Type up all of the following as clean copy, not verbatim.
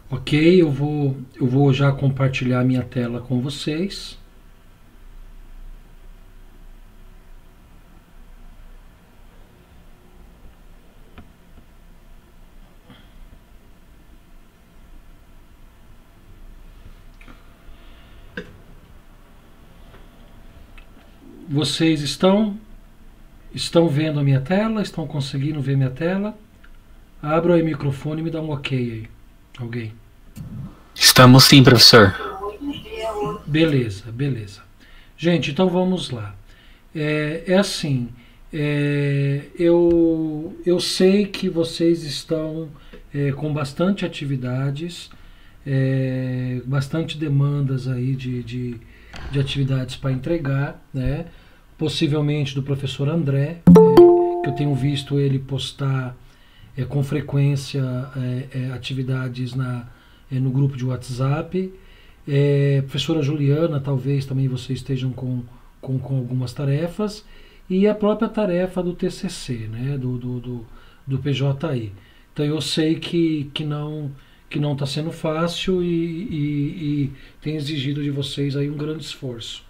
Ok, eu vou já compartilhar minha tela com vocês. Vocês estão vendo a minha tela? Estão conseguindo ver minha tela? Abra aí o microfone e me dá um ok aí. Alguém? Estamos sim, professor. Beleza, beleza. Gente, então vamos lá. É assim, eu sei que vocês estão com bastante atividades, bastante demandas aí de atividades para entregar, né? Possivelmente do professor André, que eu tenho visto ele postar com frequência atividades no grupo de WhatsApp. Professora Juliana, talvez também vocês estejam com algumas tarefas, e a própria tarefa do TCC, né, do PJI. Então eu sei que não está sendo fácil e tem exigido de vocês aí um grande esforço.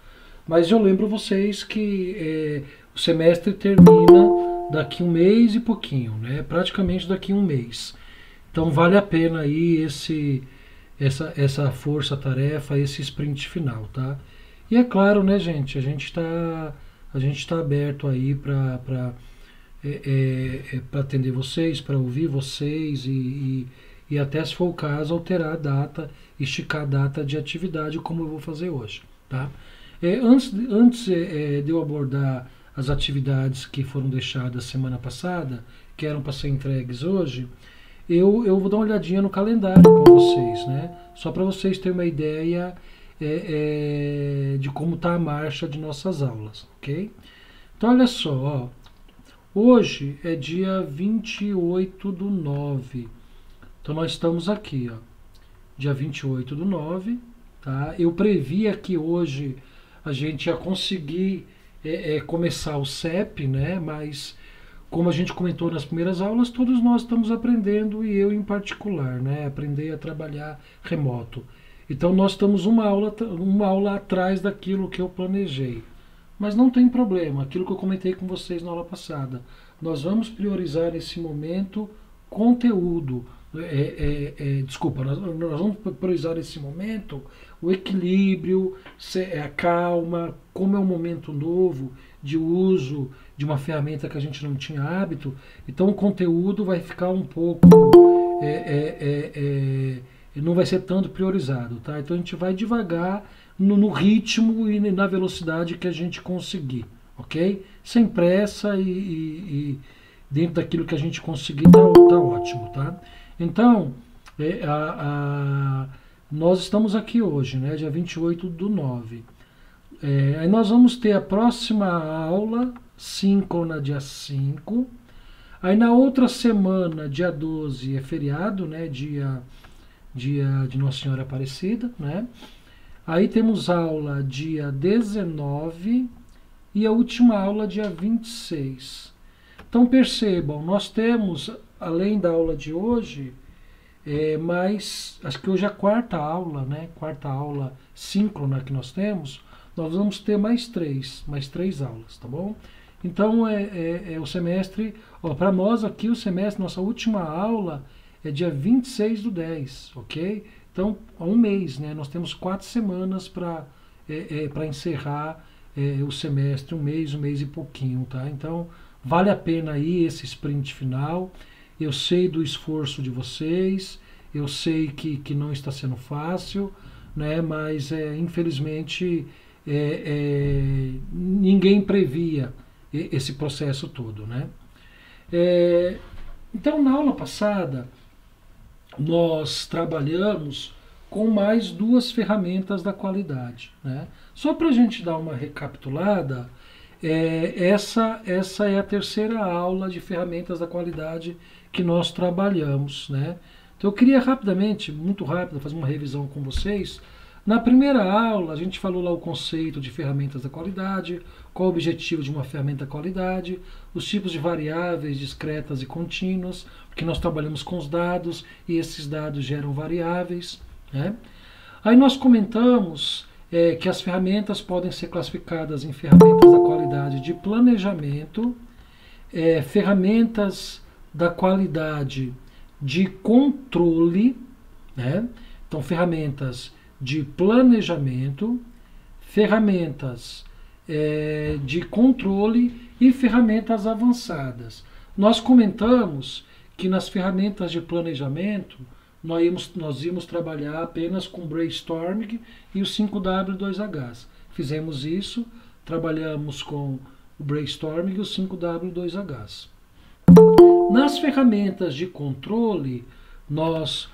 Mas eu lembro vocês que o semestre termina daqui um mês e pouquinho, né? Praticamente daqui um mês. Então vale a pena aí essa força-tarefa, esse sprint final, tá? E é claro, né, gente, a gente tá aberto aí para atender vocês, para ouvir vocês e até se for o caso alterar a data, esticar a data de atividade como eu vou fazer hoje, tá? Antes de eu abordar as atividades que foram deixadas semana passada, que eram para ser entregues hoje, eu vou dar uma olhadinha no calendário com vocês, né? Só para vocês terem uma ideia de como está a marcha de nossas aulas, ok? Então, olha só, ó, hoje é dia 28/9. Então, nós estamos aqui, ó, dia 28/9, tá? Eu previa que hoje a gente ia conseguir começar o CEP, né? Mas como a gente comentou nas primeiras aulas, todos nós estamos aprendendo, e eu em particular, né? Aprender a trabalhar remoto. Então nós estamos uma aula atrás daquilo que eu planejei. Mas não tem problema, aquilo que eu comentei com vocês na aula passada. Nós vamos priorizar nesse momento conteúdo. Desculpa, nós vamos priorizar nesse momento o equilíbrio, a calma, como é um momento novo de uso de uma ferramenta que a gente não tinha hábito. Então o conteúdo vai ficar um pouco não vai ser tanto priorizado, tá? Então a gente vai devagar no ritmo e na velocidade que a gente conseguir, ok? Sem pressa e dentro daquilo que a gente conseguir tá ótimo, tá? Então, nós estamos aqui hoje, né? Dia 28/9. Aí nós vamos ter a próxima aula síncrona dia 5. Aí na outra semana, dia 12, é feriado, né? Dia de Nossa Senhora Aparecida, né? Aí temos aula dia 19 e a última aula dia 26. Então percebam, nós temos, além da aula de hoje, mais, acho que hoje é a quarta aula, né? Quarta aula síncrona que nós temos, nós vamos ter mais três aulas, tá bom? Então o semestre, para nós aqui o semestre, nossa última aula é dia 26/10, ok? Então, há um mês, né? Nós temos 4 semanas para encerrar o semestre, um mês e pouquinho, tá? Então, vale a pena aí esse sprint final. Eu sei do esforço de vocês, eu sei que não está sendo fácil, né? Mas, infelizmente, ninguém previa esse processo todo, né? Então, na aula passada, nós trabalhamos com mais duas ferramentas da qualidade, né? Só para a gente dar uma recapitulada, essa é a terceira aula de ferramentas da qualidade que nós trabalhamos, né? Então eu queria rapidamente, muito rápido, fazer uma revisão com vocês. Na primeira aula, a gente falou lá o conceito de ferramentas da qualidade, qual o objetivo de uma ferramenta da qualidade, os tipos de variáveis discretas e contínuas, porque nós trabalhamos com os dados e esses dados geram variáveis, né? Aí nós comentamos que as ferramentas podem ser classificadas em ferramentas da qualidade de planejamento, ferramentas da qualidade de controle, né? Então, ferramentas de planejamento, ferramentas de controle e ferramentas avançadas. Nós comentamos que nas ferramentas de planejamento nós íamos trabalhar apenas com brainstorming e o 5W2H. Fizemos isso, trabalhamos com o brainstorming e o 5W2H. Nas ferramentas de controle, nós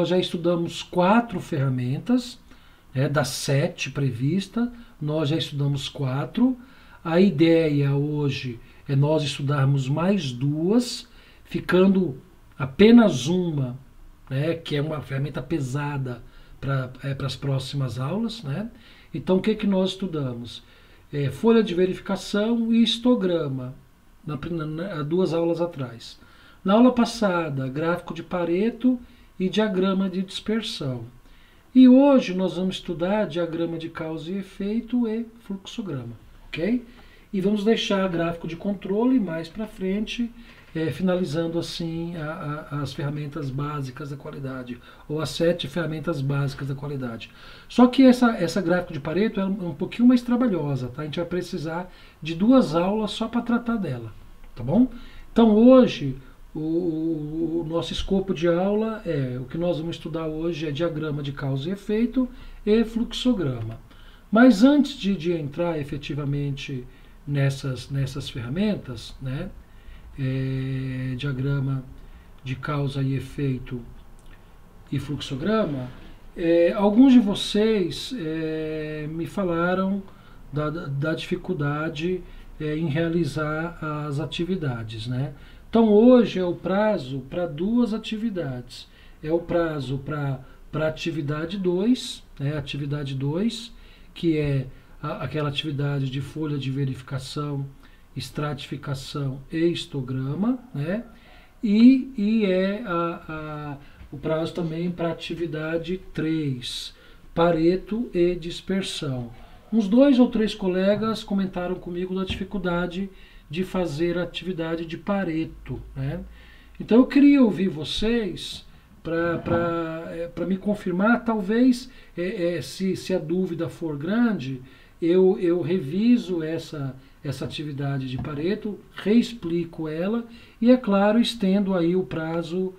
já estudamos 4 ferramentas, das 7 previstas, nós já estudamos 4. A ideia hoje é nós estudarmos mais 2, ficando apenas uma, que é uma ferramenta pesada para as próximas aulas, né? Então, o que nós estudamos? Folha de verificação e histograma, há 2 aulas atrás. Na aula passada, gráfico de Pareto e diagrama de dispersão. E hoje nós vamos estudar diagrama de causa e efeito e fluxograma, ok? E vamos deixar gráfico de controle mais para frente, finalizando assim as ferramentas básicas da qualidade, ou as 7 ferramentas básicas da qualidade. Só que essa gráfico de Pareto é um pouquinho mais trabalhosa, tá? A gente vai precisar de 2 aulas só para tratar dela, tá bom? Então hoje o nosso escopo de aula o que nós vamos estudar hoje é diagrama de causa e efeito e fluxograma. Mas antes de entrar efetivamente nessas ferramentas, né? Diagrama de causa e efeito e fluxograma, alguns de vocês me falaram da dificuldade em realizar as atividades, né? Então hoje é o prazo para 2 atividades. É o prazo para a atividade 2, atividade 2, que é aquela atividade de folha de verificação, estratificação e histograma, né? E o prazo também para a atividade 3, Pareto e dispersão. Uns 2 ou 3 colegas comentaram comigo da dificuldade de fazer a atividade de Pareto, né? Então eu queria ouvir vocês para me confirmar, talvez se a dúvida for grande, eu reviso essa atividade de Pareto, reexplico ela e, é claro, estendo aí o prazo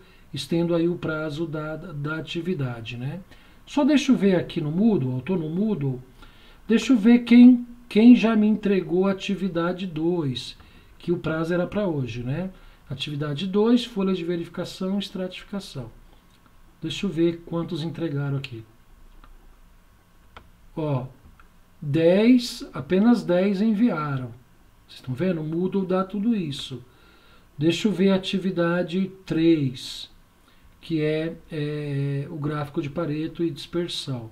da atividade, né? Só deixa eu ver aqui no Moodle, eu estou no Moodle, deixa eu ver quem já me entregou a atividade 2, que o prazo era para hoje, né? Atividade 2, folha de verificação, estratificação. Deixa eu ver quantos entregaram aqui. Ó, 10, apenas 10 enviaram. Vocês estão vendo? O Moodle dá tudo isso. Deixa eu ver a atividade 3, que é o gráfico de Pareto e dispersão.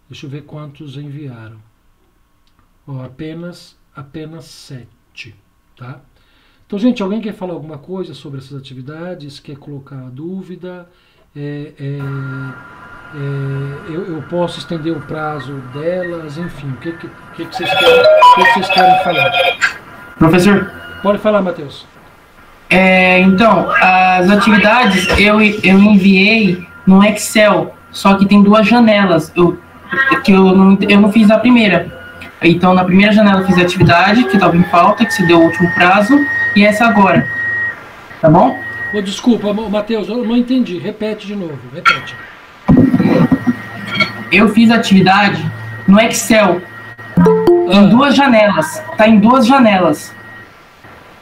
Deixa eu ver quantos enviaram. Ó, apenas 7, tá? Então, gente, alguém quer falar alguma coisa sobre essas atividades? Quer colocar dúvida? Eu posso estender o prazo delas, enfim, o que vocês querem falar? Professor? Pode falar, Matheus. Então, as atividades eu enviei no Excel, só que tem 2 janelas, eu não fiz a primeira. Então, na primeira janela eu fiz a atividade, que estava em falta, que se deu o último prazo, e essa agora. Tá bom? Desculpa, Matheus, eu não entendi. Repete de novo, repete. Eu fiz a atividade no Excel, em 2 janelas. Tá em 2 janelas.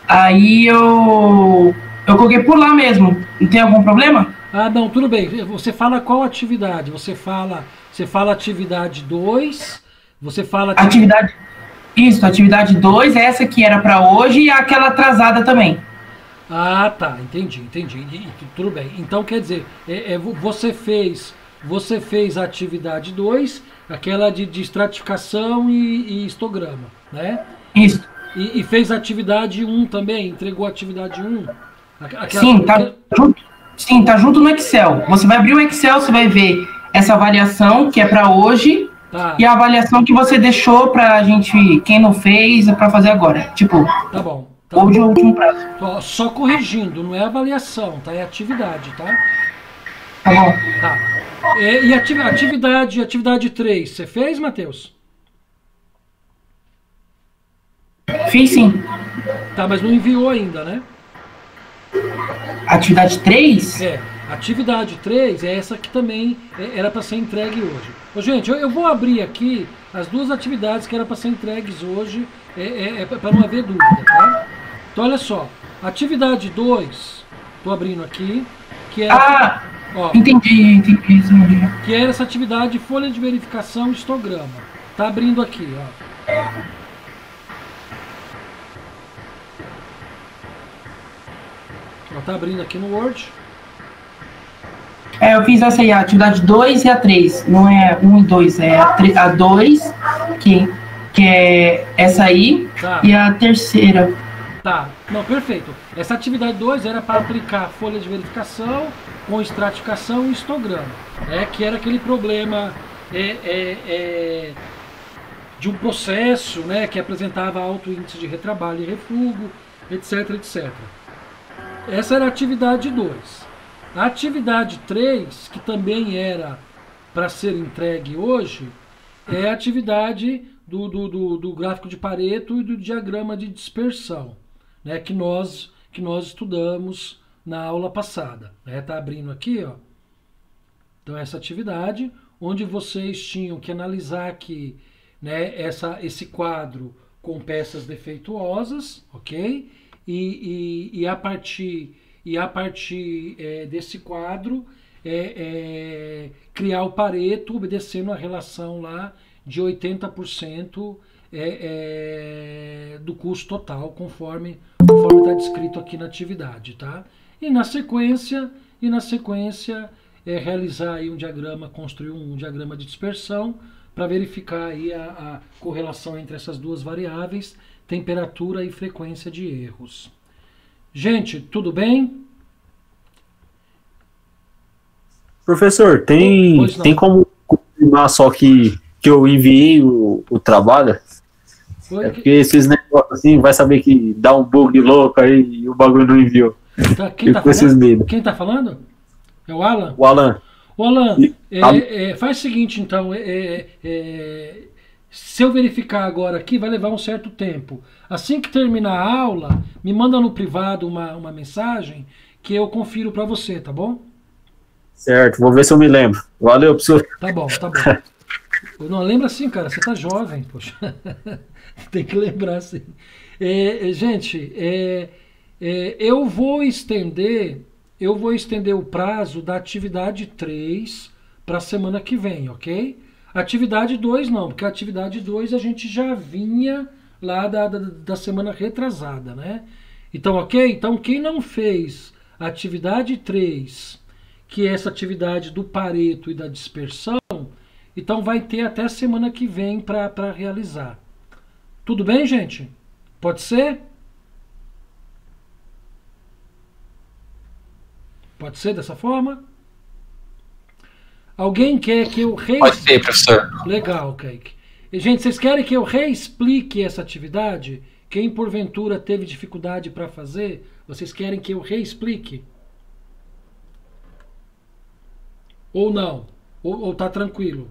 Aí eu coloquei por lá mesmo. Não tem algum problema? Não, tudo bem. Você fala qual atividade? Você fala atividade 2... Você fala... Atividade 2, essa que era para hoje e aquela atrasada também. Tá, entendi. Tudo bem. Então, quer dizer, você fez você fez a atividade 2, aquela de estratificação e histograma, né? Isso. E fez a atividade 1 também, entregou a atividade 1? Sim, tá junto no Excel. Você vai abrir o Excel, você vai ver essa avaliação que é para hoje e a avaliação que você deixou pra gente, quem não fez, para fazer agora. Tipo, tá bom. Ou de último prazo. Só corrigindo, não é avaliação, tá? É atividade, tá? Tá bom. Tá. E atividade 3, você fez, Matheus? Fiz sim. Tá, mas não enviou ainda, né? Atividade 3? Atividade 3 é essa que também era para ser entregue hoje. Ô, gente, eu vou abrir aqui as duas atividades que eram para ser entregues hoje, para não haver dúvida, tá? Então, olha só. Atividade 2, tô abrindo aqui, que é... Entendi. Que era essa atividade de folha de verificação histograma. Tá abrindo aqui, ó. Tá abrindo aqui no Word. Eu fiz essa aí, a atividade 2 e a 3. Não é 1 e 2, é a 2, que é essa aí, e a terceira. Tá, não, perfeito. Essa atividade 2 era para aplicar folha de verificação com estratificação e histograma. Que era aquele problema de um processo, né, que apresentava alto índice de retrabalho e refúgio, etc, etc. Essa era a atividade 2. A atividade 3, que também era para ser entregue hoje, é a atividade do gráfico de Pareto e do diagrama de dispersão, né, que nós estudamos na aula passada. Tá abrindo aqui, ó. Então, essa atividade, onde vocês tinham que analisar aqui, né, esse quadro com peças defeituosas, ok? E a partir desse quadro criar o Pareto obedecendo a relação lá de 80% do custo total, conforme está descrito aqui na atividade, tá? E na sequência realizar aí um diagrama, construir um diagrama de dispersão para verificar aí a correlação entre essas duas variáveis, temperatura e frequência de erros. Gente, tudo bem? Professor, tem como confirmar só que eu enviei o trabalho? Porque esses negócios assim, vai saber que dá um bug louco aí e o bagulho não enviou. Quem tá falando? Quem tá falando? É o Alan? O Alan. O Alan, faz o seguinte, então, se eu verificar agora aqui, vai levar um certo tempo. Assim que terminar a aula, me manda no privado uma mensagem que eu confiro para você, tá bom? Certo, vou ver se eu me lembro. Valeu, professor. Tá bom. Não, lembra assim, cara, você tá jovem, poxa. Tem que lembrar assim. Gente, eu vou estender o prazo da atividade 3 para a semana que vem, ok? Atividade 2 não, porque a atividade 2 a gente já vinha lá da semana retrasada, né? Então, ok? Então, quem não fez a atividade 3, que é essa atividade do Pareto e da dispersão, então vai ter até a semana que vem para realizar. Tudo bem, gente? Pode ser? Pode ser dessa forma? Alguém quer que eu Pode ser, professor. Legal, Kaique. Gente, vocês querem que eu reexplique essa atividade? Quem porventura teve dificuldade para fazer, vocês querem que eu reexplique? Ou não? Ou tá tranquilo?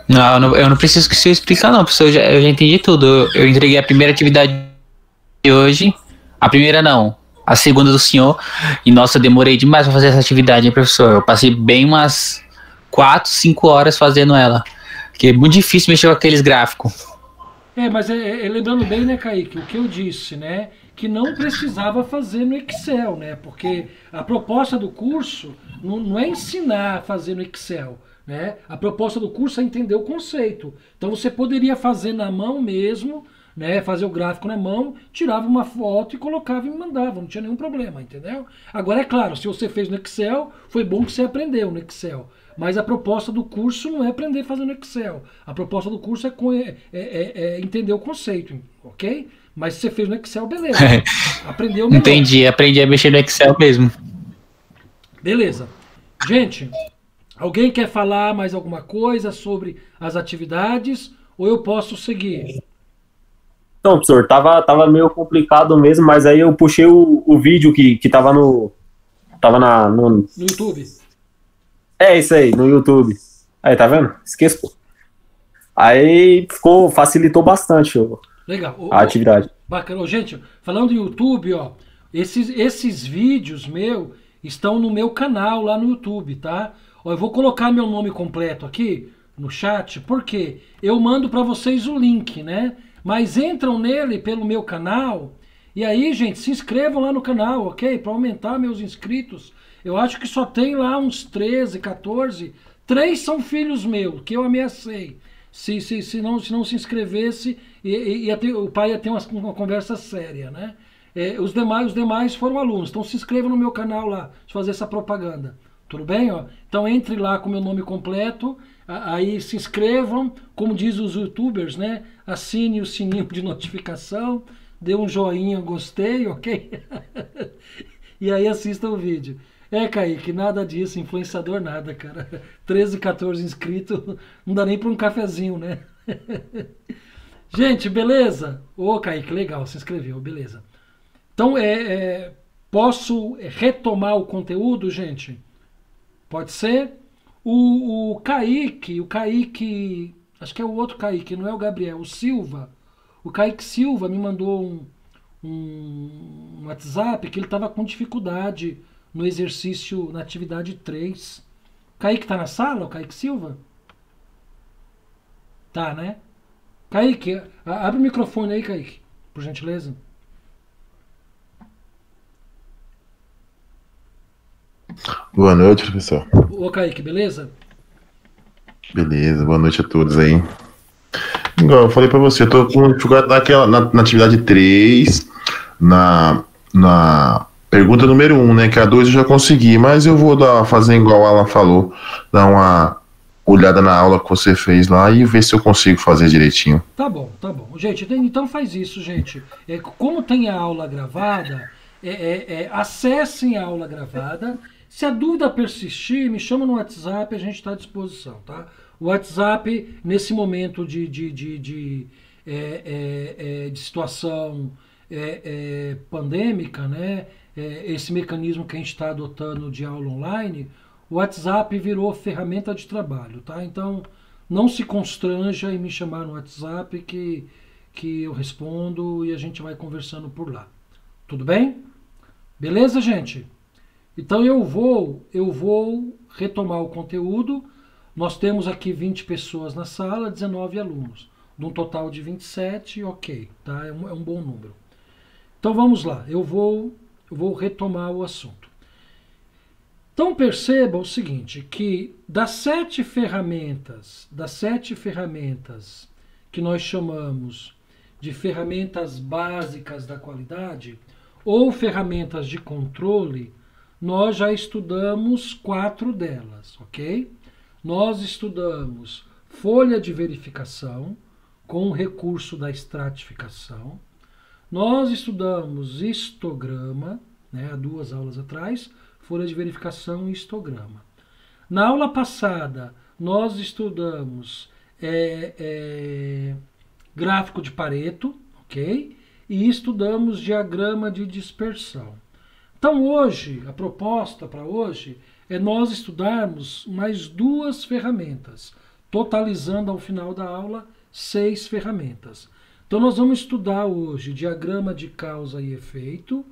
Não, eu não preciso que você explique não, professor. Eu já entendi tudo. Eu entreguei a primeira atividade de hoje. A primeira não. A segunda do senhor. E nossa, eu demorei demais para fazer essa atividade, hein, professor? Eu passei bem umas 4, 5 horas fazendo ela. Porque é muito difícil mexer com aqueles gráficos. Mas lembrando bem, né, Kaique, o que eu disse, né? Que não precisava fazer no Excel, né? Porque a proposta do curso não é ensinar a fazer no Excel, né? A proposta do curso é entender o conceito. Então você poderia fazer na mão mesmo, né, fazer o gráfico na mão, tirava uma foto e colocava e me mandava, não tinha nenhum problema, entendeu? Agora é claro, se você fez no Excel, foi bom que você aprendeu no Excel. Mas a proposta do curso não é aprender fazendo Excel. A proposta do curso é entender o conceito, ok? Mas se você fez no Excel, beleza. Aprendeu melhor. Entendi, aprendi a mexer no Excel mesmo. Beleza. Gente, alguém quer falar mais alguma coisa sobre as atividades ou eu posso seguir? Não, professor, tava meio complicado mesmo, mas aí eu puxei o vídeo que tava no YouTube? É isso aí, no YouTube. Aí, tá vendo? Esqueço. Aí facilitou bastante Legal. A atividade. Bacana. Gente, falando do YouTube, ó, esses vídeos estão no meu canal lá no YouTube, tá? Ó, eu vou colocar meu nome completo aqui no chat, porque eu mando para vocês o link, né? Mas entram nele pelo meu canal e aí, gente, se inscrevam lá no canal, ok? Para aumentar meus inscritos. Eu acho que só tem lá uns 13, 14. 3 são filhos meus, que eu ameacei. Se não se inscrevesse, o pai ia ter uma conversa séria, né? Os demais foram alunos. Então se inscrevam no meu canal lá, de fazer essa propaganda. Tudo bem? Ó? Então entre lá com o meu nome completo, aí se inscrevam, como diz os youtubers, né? Assine o sininho de notificação, dê um joinha, gostei, ok? E aí assista o vídeo. Kaique, nada disso, influenciador nada, cara. 13, 14 inscritos, não dá nem para um cafezinho, né? Gente, beleza? Ô, Kaique, legal, se inscreveu, beleza. Então, posso retomar o conteúdo, gente? Pode ser? O Kaique, acho que é o outro Kaique, não é o Gabriel, o Silva. O Kaique Silva me mandou um WhatsApp que ele estava com dificuldade no exercício, na atividade 3. Kaique tá na sala, o Kaique Silva? Tá, né? Kaique, abre o microfone aí, Kaique, por gentileza. Boa noite, professor. Ô, Kaique, beleza? Beleza, boa noite a todos aí. Igual eu falei pra você, eu tô com dificuldade na atividade 3, na pergunta número 1, né? Que a 2 eu já consegui, mas eu vou fazer igual a Alan falou, dar uma olhada na aula que você fez lá e ver se eu consigo fazer direitinho. Tá bom. Gente, então faz isso, gente. Como tem a aula gravada, acessem a aula gravada. Se a dúvida persistir, me chama no WhatsApp, a gente está à disposição, tá? O WhatsApp, nesse momento de situação pandêmica, né? Esse mecanismo que a gente está adotando de aula online, o WhatsApp virou ferramenta de trabalho, tá? Então, não se constranja em me chamar no WhatsApp que eu respondo e a gente vai conversando por lá. Tudo bem? Beleza, gente? Então eu vou retomar o conteúdo. Nós temos aqui 20 pessoas na sala, 19 alunos. De um total de 27, ok, tá? É um bom número. Então vamos lá, eu vou retomar o assunto. Então perceba o seguinte, que das 7 ferramentas que nós chamamos de ferramentas básicas da qualidade, ou ferramentas de controle, nós já estudamos 4 delas, ok? Nós estudamos folha de verificação, com o recurso da estratificação. Nós estudamos histograma, né, há 2 aulas atrás, folha de verificação e histograma. Na aula passada, nós estudamos gráfico de Pareto, ok? E estudamos diagrama de dispersão. Então hoje, a proposta para hoje é nós estudarmos mais 2 ferramentas, totalizando ao final da aula 6 ferramentas. Então nós vamos estudar hoje diagrama de causa e efeito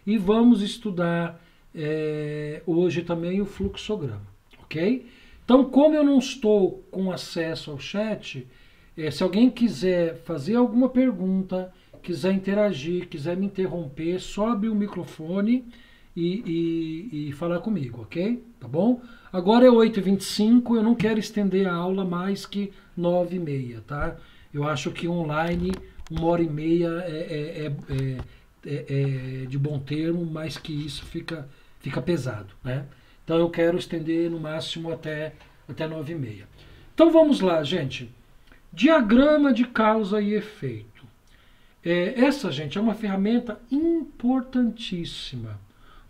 e vamos estudar hoje também o fluxograma, ok? Então, como eu não estou com acesso ao chat, se alguém quiser fazer alguma pergunta, quiser interagir, quiser me interromper, só abrir o microfone e falar comigo, ok? Tá bom? Agora é 8h25, eu não quero estender a aula mais que 9h30, tá? Eu acho que online 1h30 é de bom termo, mais que isso fica pesado, né? Então eu quero estender no máximo até 9h30. Então vamos lá, gente. Diagrama de causa e efeito. Essa, gente, é uma ferramenta importantíssima.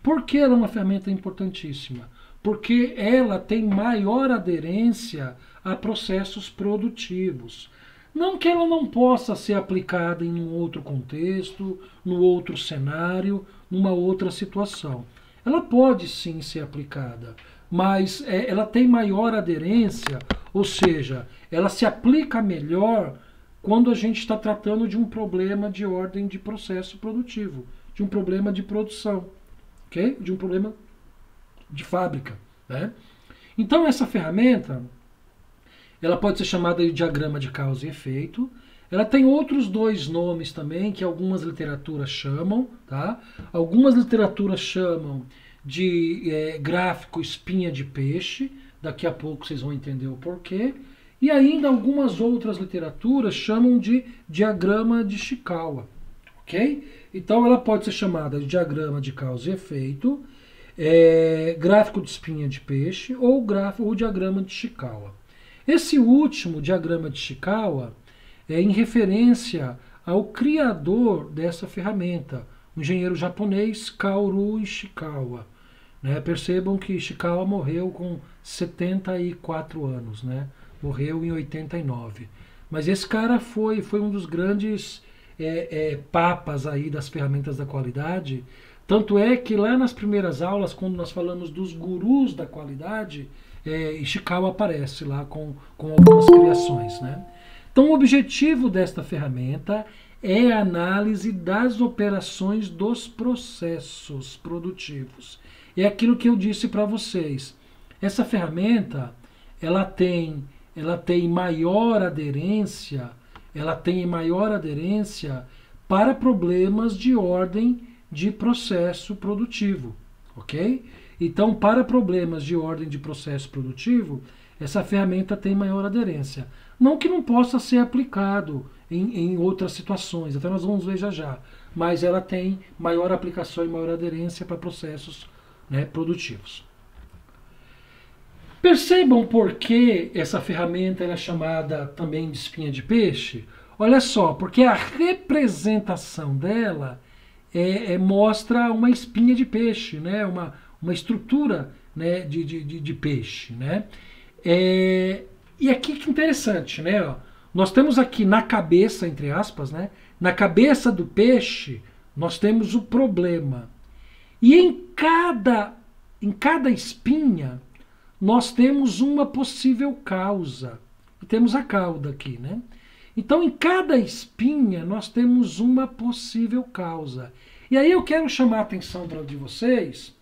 Por que ela é uma ferramenta importantíssima? Porque ela tem maior aderência a processos produtivos. Não que ela não possa ser aplicada em um outro contexto, num outro cenário, numa outra situação. Ela pode sim ser aplicada, mas ela tem maior aderência, ou seja, ela se aplica melhor quando a gente está tratando de um problema de ordem de processo produtivo, de um problema de produção, ok? De um problema de fábrica, né? Então essa ferramenta, ela pode ser chamada de diagrama de causa e efeito. Ela tem outros dois nomes também que algumas literaturas chamam, tá? Algumas literaturas chamam de gráfico espinha de peixe. Daqui a pouco vocês vão entender o porquê. E ainda algumas outras literaturas chamam de diagrama de Chikawa, ok? Então ela pode ser chamada de diagrama de causa e efeito, gráfico de espinha de peixe ou diagrama de Chikawa. Esse último, diagrama de Chikawa, é em referência ao criador dessa ferramenta, o engenheiro japonês Kaoru Ishikawa. Né? Percebam que Ishikawa morreu com 74 anos, né? Morreu em 89. Mas esse cara foi um dos grandes papas aí das ferramentas da qualidade. Tanto é que lá nas primeiras aulas, quando nós falamos dos gurus da qualidade, Ishikawa aparece lá com algumas criações, né? Então o objetivo desta ferramenta é a análise das operações dos processos produtivos. É aquilo que eu disse para vocês. Essa ferramenta, ela tem maior aderência, para problemas de ordem de processo produtivo, ok? Então, para problemas de ordem de processo produtivo, essa ferramenta tem maior aderência. Não que não possa ser aplicado em outras situações, até nós vamos ver já, mas ela tem maior aplicação e maior aderência para processos, né, produtivos. Percebam por que essa ferramenta é chamada também de espinha de peixe? Olha só, porque a representação dela mostra uma espinha de peixe, né, uma estrutura, né, de peixe, né? E aqui que interessante, né? Ó, nós temos aqui na cabeça, entre aspas, né? Na cabeça do peixe, nós temos o problema. E em cada espinha, nós temos uma possível causa. E temos a cauda aqui, né? Então, em cada espinha, nós temos uma possível causa. E aí eu quero chamar a atenção de vocês,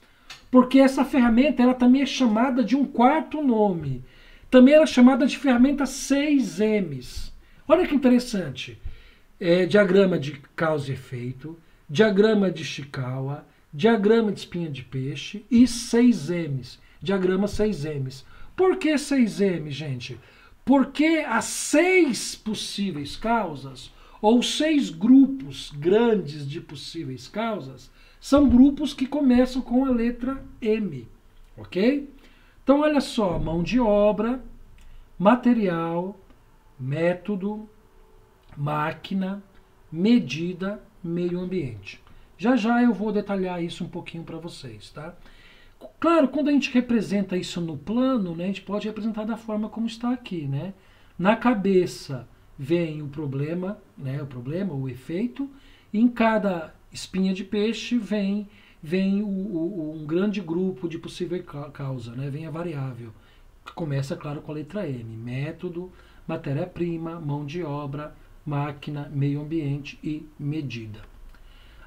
porque essa ferramenta ela também é chamada de um quarto nome. Também ela é chamada de ferramenta 6Ms. Olha que interessante. Diagrama de causa e efeito, diagrama de Chikawa, diagrama de espinha de peixe e 6Ms. Diagrama 6Ms. Por que 6M, gente? Porque as 6 possíveis causas, ou 6 grupos grandes de possíveis causas, são grupos que começam com a letra M, ok? Então, olha só, mão de obra, material, método, máquina, medida, meio ambiente. Já eu vou detalhar isso um pouquinho para vocês, tá? Claro, quando a gente representa isso no plano, né, a gente pode representar da forma como está aqui, né? Na cabeça vem o problema, né, o efeito, e em cada espinha de peixe vem um grande grupo de possível causa, né? Vem a variável, que começa, claro, com a letra M. Método, matéria-prima, mão de obra, máquina, meio ambiente e medida.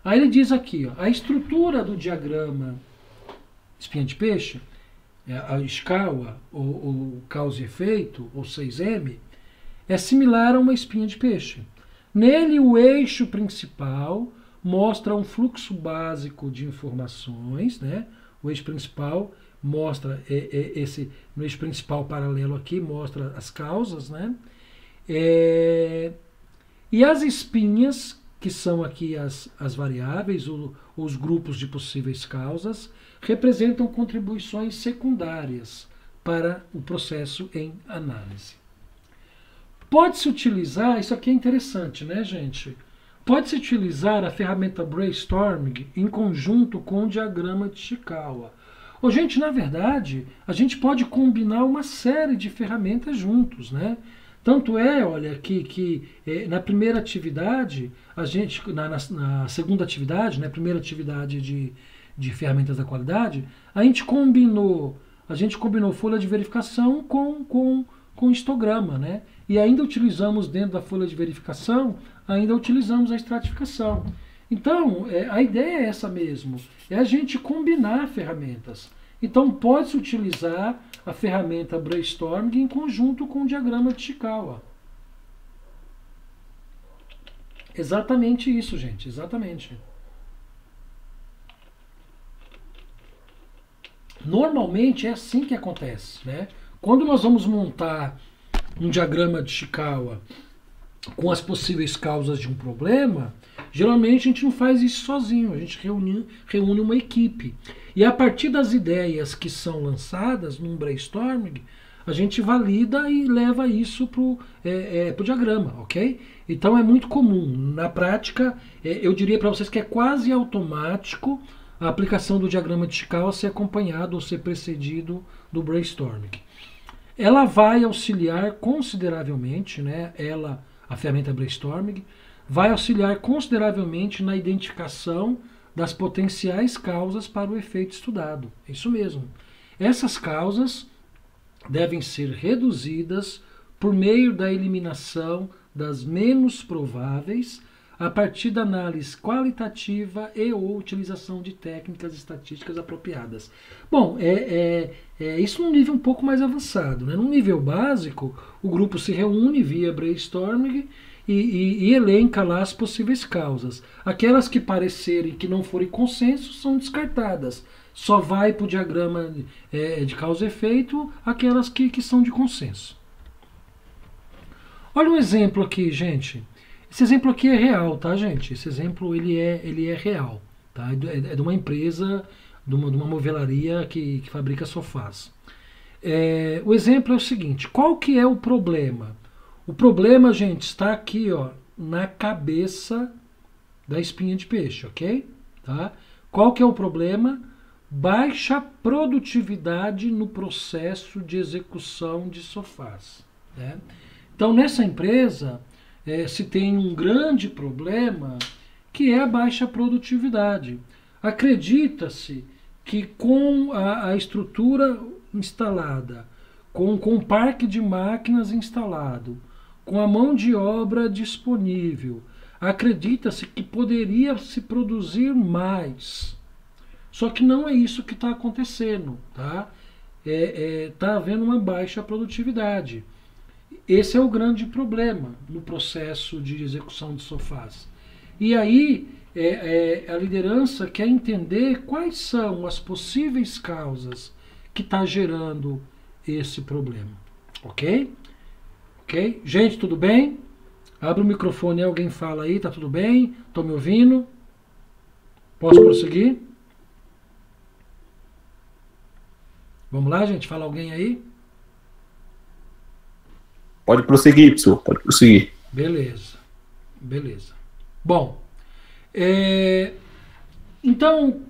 Aí ele diz aqui, ó, a estrutura do diagrama espinha de peixe, a escala, ou causa e efeito, ou 6M, é similar a uma espinha de peixe. Nele, o eixo principal mostra um fluxo básico de informações, né? O eixo principal mostra no eixo principal paralelo aqui mostra as causas, né? E as espinhas, que são aqui as variáveis, os grupos de possíveis causas, representam contribuições secundárias para o processo em análise. Pode-se utilizar, isso aqui é interessante, né, gente? Pode-se utilizar a ferramenta Brainstorming em conjunto com o diagrama de Chikawa. Gente, na verdade, a gente pode combinar uma série de ferramentas juntos, né? Tanto é, olha, que na primeira atividade, a gente, na segunda atividade, né, primeira atividade de ferramentas da qualidade, a gente combinou folha de verificação com histograma, né? E ainda utilizamos dentro da folha de verificação, ainda utilizamos a estratificação. Então, a ideia é essa mesmo, é a gente combinar ferramentas. Então, pode-se utilizar a ferramenta Brainstorming em conjunto com o diagrama de Chikawa. Exatamente isso, gente, exatamente. Normalmente é assim que acontece, né? Quando nós vamos montar um diagrama de Chikawa com as possíveis causas de um problema, geralmente a gente não faz isso sozinho, a gente reúne uma equipe. E a partir das ideias que são lançadas num brainstorming, a gente valida e leva isso para o diagrama, ok? Então é muito comum. Na prática, eu diria para vocês que é quase automático a aplicação do diagrama de Chikawa ser acompanhado ou ser precedido do brainstorming. Ela vai auxiliar consideravelmente, né? A ferramenta Brainstorming, vai auxiliar consideravelmente na identificação das potenciais causas para o efeito estudado. É isso mesmo. Essas causas devem ser reduzidas por meio da eliminação das menos prováveis a partir da análise qualitativa e ou utilização de técnicas estatísticas apropriadas. Bom, isso num nível um pouco mais avançado, né? Num nível básico, o grupo se reúne via brainstorming e elenca lá as possíveis causas. Aquelas que parecerem que não forem consenso são descartadas. Só vai para o diagrama de causa e efeito aquelas que são de consenso. Olha um exemplo aqui, gente. Esse exemplo aqui é real, tá, gente? Esse exemplo ele é real, tá? É de uma empresa, de uma movelaria que fabrica sofás. O exemplo é o seguinte: qual que é o problema? O problema, gente, está aqui, ó, na cabeça da espinha de peixe, ok? Tá? Qual que é o problema? Baixa produtividade no processo de execução de sofás, né? Então, nessa empresa, se tem um grande problema, que é a baixa produtividade. Acredita-se que com a estrutura instalada, com o parque de máquinas instalado, com a mão de obra disponível, acredita-se que poderia se produzir mais. Só que não é isso que está acontecendo, tá? Está havendo uma baixa produtividade. Esse é o grande problema no processo de execução de sofás. E aí a liderança quer entender quais são as possíveis causas que está gerando esse problema. Ok? Ok? Gente, tudo bem? Abre o microfone, alguém fala aí, tá tudo bem? Estão me ouvindo? Posso prosseguir? Vamos lá, gente? Fala alguém aí? Pode prosseguir, pessoal. Pode prosseguir. Beleza. Beleza. Bom, então,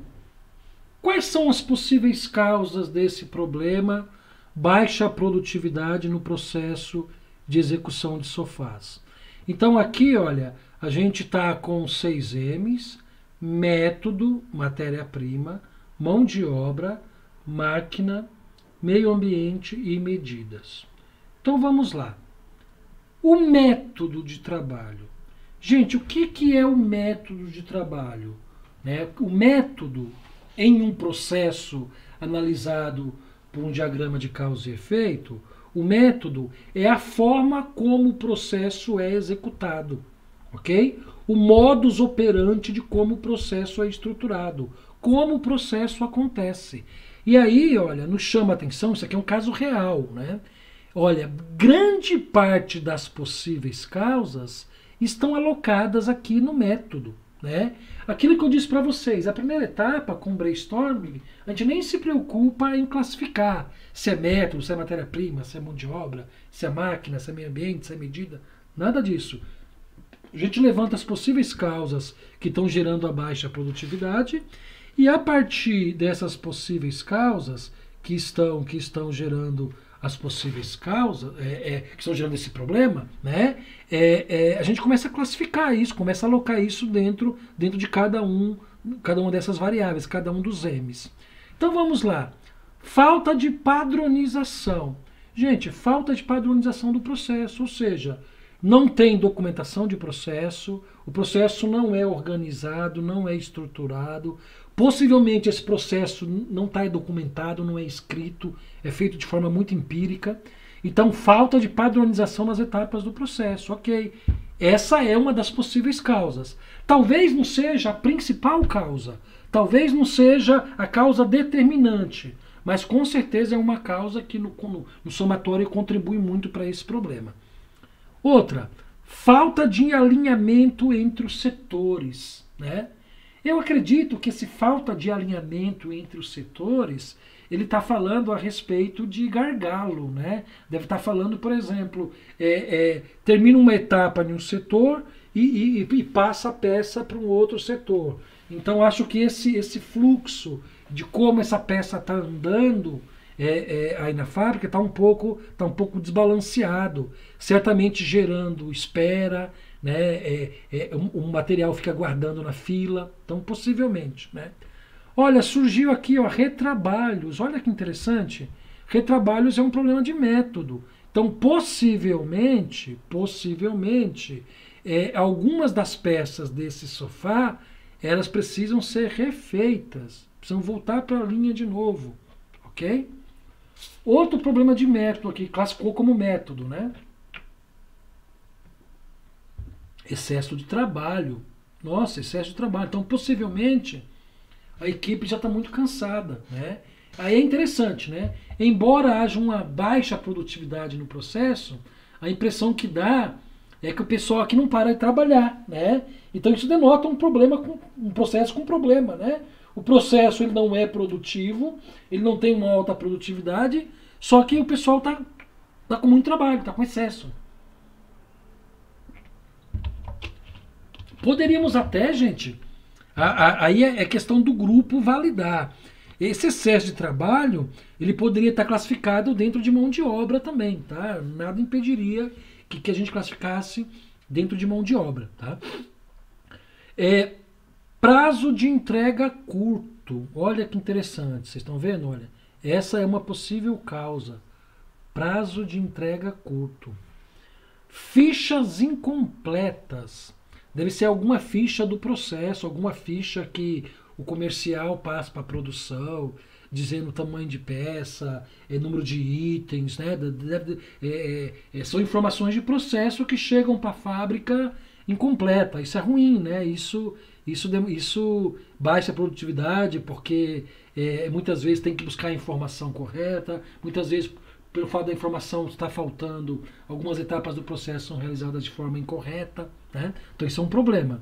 quais são as possíveis causas desse problema? Baixa produtividade no processo de execução de sofás. Então aqui, olha, a gente está com 6 M's: método, matéria-prima, mão de obra, máquina, meio ambiente e medidas. Então vamos lá. O método de trabalho. Gente, o que é o método de trabalho? Né? O método, em um processo analisado por um diagrama de causa e efeito, o método é a forma como o processo é executado, ok? O modus operandi de como o processo é estruturado, como o processo acontece. E aí, olha, nos chama a atenção, isso aqui é um caso real, né? Olha, grande parte das possíveis causas estão alocadas aqui no método, né? Aquilo que eu disse para vocês, a primeira etapa com brainstorming, a gente nem se preocupa em classificar se é método, se é matéria-prima, se é mão de obra, se é máquina, se é meio ambiente, se é medida, nada disso. A gente levanta as possíveis causas que estão gerando a baixa produtividade e a partir dessas possíveis causas que estão gerando as possíveis causas, que estão gerando esse problema, né? A gente começa a classificar isso, começa a alocar isso dentro de cada uma dessas variáveis, cada um dos M's. Então vamos lá. Falta de padronização. Gente, falta de padronização do processo, ou seja, não tem documentação de processo, o processo não é organizado, não é estruturado, possivelmente esse processo não está documentado, não é escrito, é feito de forma muito empírica. Então, falta de padronização nas etapas do processo. Ok, essa é uma das possíveis causas. Talvez não seja a principal causa, talvez não seja a causa determinante, mas com certeza é uma causa que no somatório contribui muito para esse problema. Outra, falta de alinhamento entre os setores, né? Eu acredito que esse falta de alinhamento entre os setores, ele está falando a respeito de gargalo, né? Deve estar falando, por exemplo, termina uma etapa em um setor e passa a peça para um outro setor. Então acho que esse fluxo de como essa peça está andando aí na fábrica está um pouco desbalanceado, certamente gerando espera, né? O material fica aguardando na fila, então possivelmente, né? Olha, surgiu aqui, ó, retrabalhos, olha que interessante, retrabalhos é um problema de método, então possivelmente, algumas das peças desse sofá, elas precisam ser refeitas, precisam voltar para a linha de novo, ok? Outro problema de método aqui, classificou como método, né? Excesso de trabalho. Nossa, excesso de trabalho. Então, possivelmente, a equipe já está muito cansada, né? Aí é interessante, né? Embora haja uma baixa produtividade no processo, a impressão que dá é que o pessoal aqui não para de trabalhar, né? Então, isso denota um processo com problema, né? O processo ele não é produtivo, ele não tem uma alta produtividade, só que o pessoal está com muito trabalho, está com excesso. Poderíamos até, gente, aí é questão do grupo validar. Esse excesso de trabalho, ele poderia estar classificado dentro de mão de obra também, tá? Nada impediria que a gente classificasse dentro de mão de obra, tá? Prazo de entrega curto. Olha que interessante. Vocês estão vendo? Olha, essa é uma possível causa. Prazo de entrega curto. Fichas incompletas. Deve ser alguma ficha do processo, alguma ficha que o comercial passa para a produção, dizendo o tamanho de peça, número de itens, né? São informações de processo que chegam para a fábrica incompleta. Isso é ruim, né? Isso baixa a produtividade, porque muitas vezes tem que buscar a informação correta, muitas vezes, pelo fato da informação estar faltando, algumas etapas do processo são realizadas de forma incorreta, né? Então isso é um problema.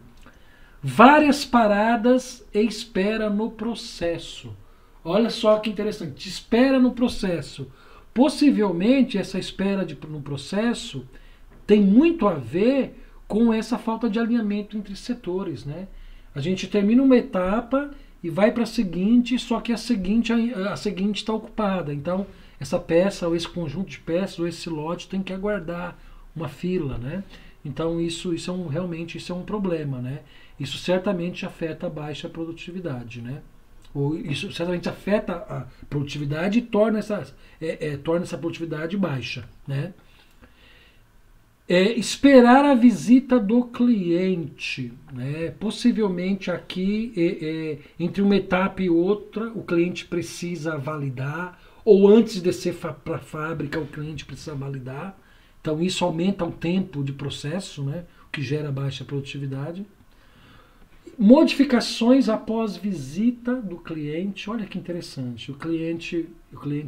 Várias paradas e espera no processo. Olha só que interessante, espera no processo. Possivelmente essa espera no processo tem muito a ver com essa falta de alinhamento entre setores, né? A gente termina uma etapa e vai para a seguinte, só que a seguinte está ocupada. Então, essa peça, ou esse conjunto de peças, ou esse lote tem que aguardar uma fila, né? Então, realmente isso é um problema, né? Isso certamente afeta a baixa produtividade, né? Ou isso certamente afeta a produtividade e torna essa produtividade baixa, né? Esperar a visita do cliente, né? Possivelmente aqui, entre uma etapa e outra, o cliente precisa validar, ou antes de descer para a fábrica, o cliente precisa validar. Então isso aumenta o tempo de processo, né? O que gera baixa produtividade. Modificações após visita do cliente. Olha que interessante. O cliente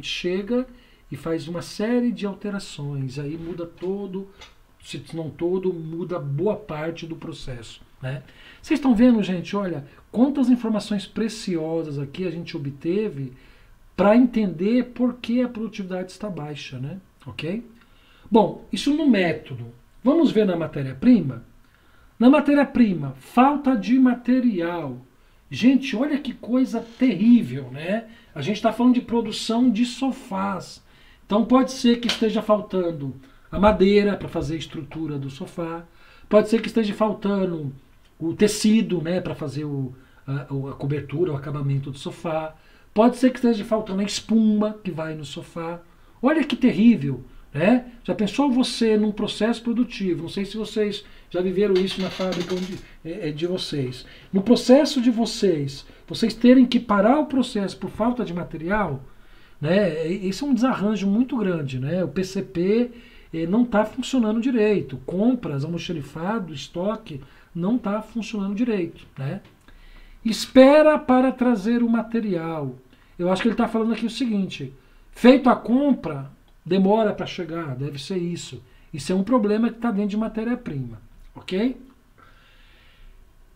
chega e faz uma série de alterações. Aí muda todo se não todo, muda boa parte do processo, né? Vocês estão vendo, gente, olha, quantas informações preciosas aqui a gente obteve para entender por que a produtividade está baixa, né? Ok? Bom, isso no método. Vamos ver na matéria-prima? Na matéria-prima, falta de material. Gente, olha que coisa terrível, né? A gente está falando de produção de sofás. Então pode ser que esteja faltando a madeira para fazer a estrutura do sofá. Pode ser que esteja faltando o tecido, né, para fazer a cobertura, o acabamento do sofá. Pode ser que esteja faltando a espuma que vai no sofá. Olha que terrível, né? Já pensou você num processo produtivo? Não sei se vocês já viveram isso na fábrica de vocês. No processo de vocês terem que parar o processo por falta de material, né? Isso é um desarranjo muito grande, né? O PCP não está funcionando direito. Compras, almoxarifado, estoque, não está funcionando direito, né? Espera para trazer o material. Eu acho que ele está falando aqui o seguinte: feito a compra, demora para chegar, deve ser isso. Isso é um problema que está dentro de matéria-prima, ok?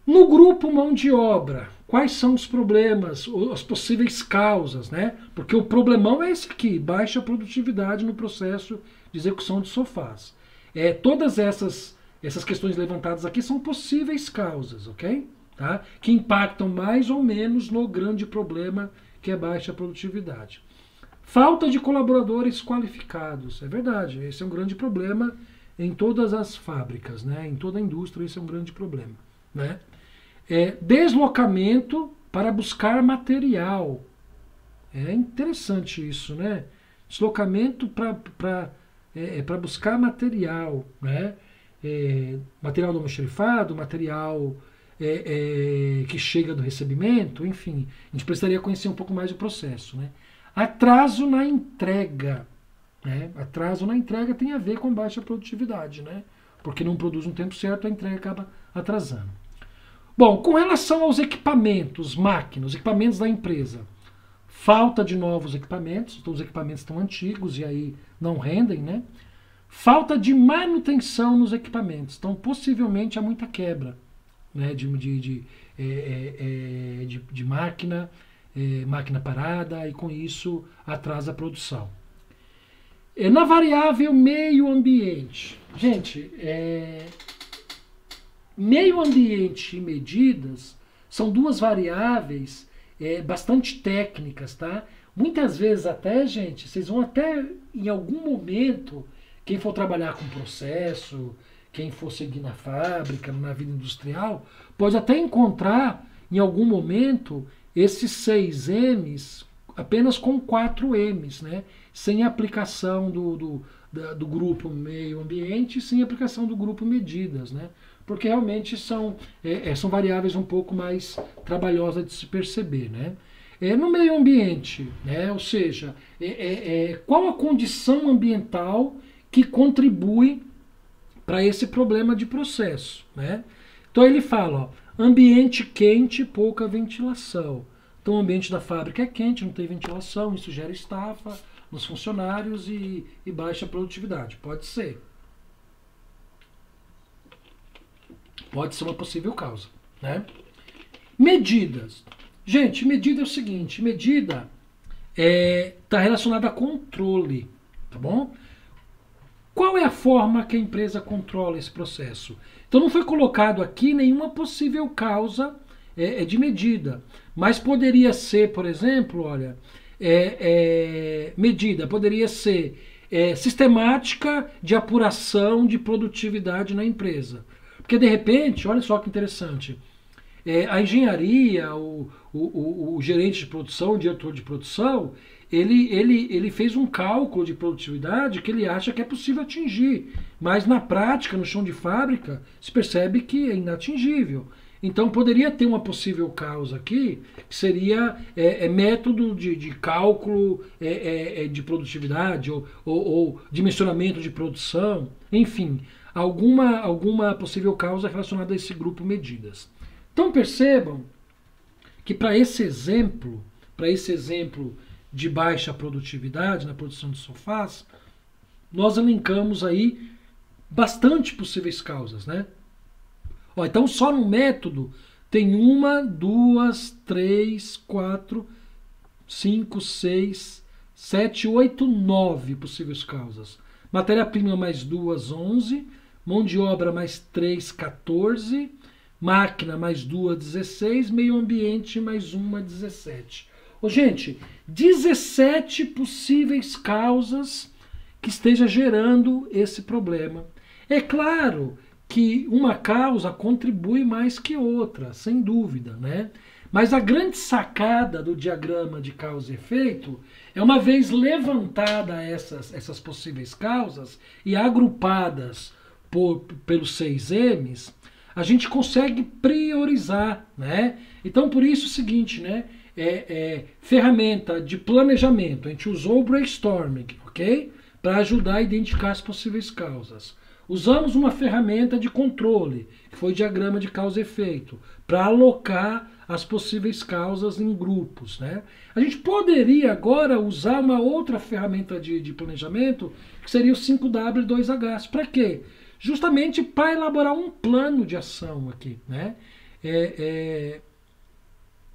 No grupo mão de obra, quais são os problemas, as possíveis causas, né? Porque o problemão é esse aqui, baixa produtividade no processo de execução de sofás. Todas essas questões levantadas aqui são possíveis causas, ok? Tá? Que impactam mais ou menos no grande problema que é baixa produtividade. Falta de colaboradores qualificados, é verdade, esse é um grande problema em todas as fábricas, né? Em toda a indústria esse é um grande problema, né? Deslocamento para buscar material, é interessante isso, né? Deslocamento para buscar material, né? Material do almoxarifado, material que chega do recebimento, enfim, a gente precisaria conhecer um pouco mais o processo, né? Atraso na entrega, né? Atraso na entrega tem a ver com baixa produtividade, né? Porque não produz no tempo certo, a entrega acaba atrasando. Bom, com relação aos equipamentos, máquinas, equipamentos da empresa, falta de novos equipamentos, então os equipamentos estão antigos e aí não rendem, né? Falta de manutenção nos equipamentos, então possivelmente há muita quebra, né, de máquina, máquina parada, e com isso atrasa a produção. Na variável meio ambiente, gente, meio ambiente e medidas são duas variáveis bastante técnicas, tá? Muitas vezes até, gente, vocês vão até em algum momento, quem for trabalhar com processo, quem for seguir na fábrica, na vida industrial, pode até encontrar em algum momento esses 6 M's apenas com 4 M's, né? Sem aplicação do grupo meio ambiente, sem aplicação do grupo medidas, né? Porque realmente são variáveis um pouco mais trabalhosas de se perceber, né? No meio ambiente, né? Ou seja, qual a condição ambiental que contribui para esse problema de processo, né? Então ele fala, ó, ambiente quente, pouca ventilação. Então o ambiente da fábrica é quente, não tem ventilação, isso gera estafa nos funcionários e baixa produtividade. Pode ser. Pode ser uma possível causa, né? Medidas. Gente, medida é o seguinte, medida está relacionada a controle, tá bom? Qual é a forma que a empresa controla esse processo? Então não foi colocado aqui nenhuma possível causa de medida, mas poderia ser, por exemplo, olha, medida, poderia ser sistemática de apuração de produtividade na empresa. Porque de repente, olha só que interessante, a engenharia, o gerente de produção, o diretor de produção, ele fez um cálculo de produtividade que ele acha que é possível atingir, mas na prática, no chão de fábrica, se percebe que é inatingível. Então poderia ter uma possível causa aqui, que seria método de cálculo de produtividade ou dimensionamento de produção, enfim, alguma possível causa relacionada a esse grupo medidas. Então percebam que para esse exemplo de baixa produtividade na produção de sofás, nós elencamos aí bastante possíveis causas, né? Ó, então só no método tem 1, 2, 3, 4, 5, 6, 7, 8, 9 possíveis causas. Matéria-prima mais 2, 11. Mão de obra mais 3, 14. Máquina mais 2, 16. Meio ambiente mais 1, 17. Ô, gente, 17 possíveis causas que esteja gerando esse problema. É claro que uma causa contribui mais que outra, sem dúvida, né? Mas a grande sacada do diagrama de causa e efeito é, uma vez levantada essas possíveis causas e agrupadas pelos 6 M's, a gente consegue priorizar, né? Então, por isso é o seguinte, né? Ferramenta de planejamento, a gente usou o brainstorming, ok? Para ajudar a identificar as possíveis causas. Usamos uma ferramenta de controle, que foi o diagrama de causa e efeito, para alocar as possíveis causas em grupos, né? A gente poderia agora usar uma outra ferramenta de planejamento, que seria o 5W2H. Para quê? Justamente para elaborar um plano de ação aqui, né?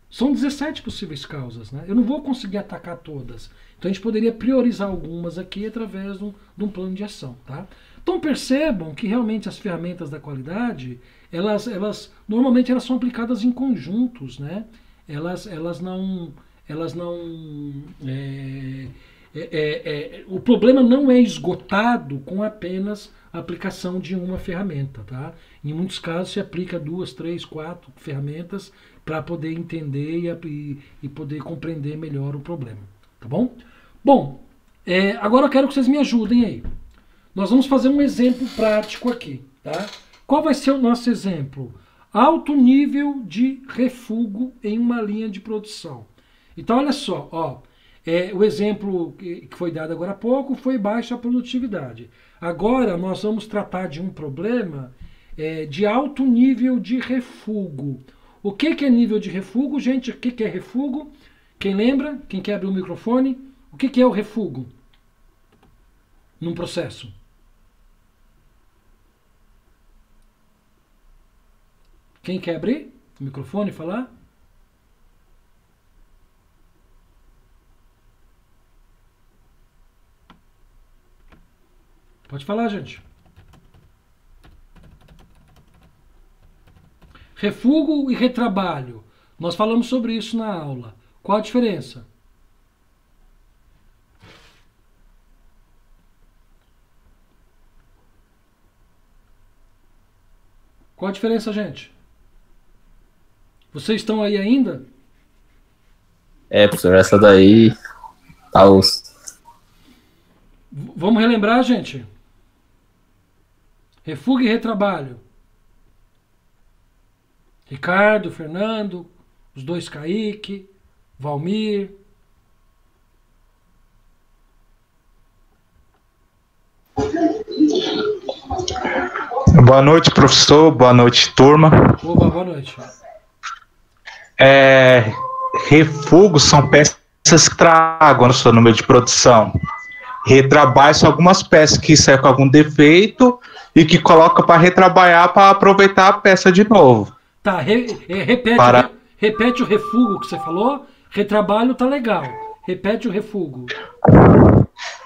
São 17 possíveis causas, né? Eu não vou conseguir atacar todas. Então a gente poderia priorizar algumas aqui através de um plano de ação, tá? Então percebam que realmente as ferramentas da qualidade, normalmente elas são aplicadas em conjuntos, né? O problema não é esgotado com apenas a aplicação de uma ferramenta, tá? Em muitos casos se aplica 2, 3, 4 ferramentas para poder entender e poder compreender melhor o problema, tá bom? Bom, agora eu quero que vocês me ajudem aí. Nós vamos fazer um exemplo prático aqui, tá? Qual vai ser o nosso exemplo? Alto nível de refúgio em uma linha de produção. Então, olha só, ó, o exemplo que foi dado agora há pouco foi baixa produtividade. Agora, nós vamos tratar de um problema de alto nível de refúgio. O que é nível de refúgio, gente? O que é refúgio? Quem lembra? Quem quer abrir o microfone? O que é o refúgio num processo? Quem quer abrir o microfone e falar? Pode falar, gente. Refúgio e retrabalho. Nós falamos sobre isso na aula. Qual a diferença? Qual a diferença, gente? Vocês estão aí ainda? Professor, essa daí tá os... Vamos relembrar, gente? Refúgio e retrabalho. Ricardo, Fernando, os dois Kaique, Valmir. Boa noite, professor. Boa noite, turma. Oba, boa noite. Refúgio são peças que tragam no seu número de produção. Retrabalho são algumas peças que saem com algum defeito e que coloca para retrabalhar para aproveitar a peça de novo. Tá, repete o refúgio que você falou. Retrabalho tá legal. Repete o refúgio.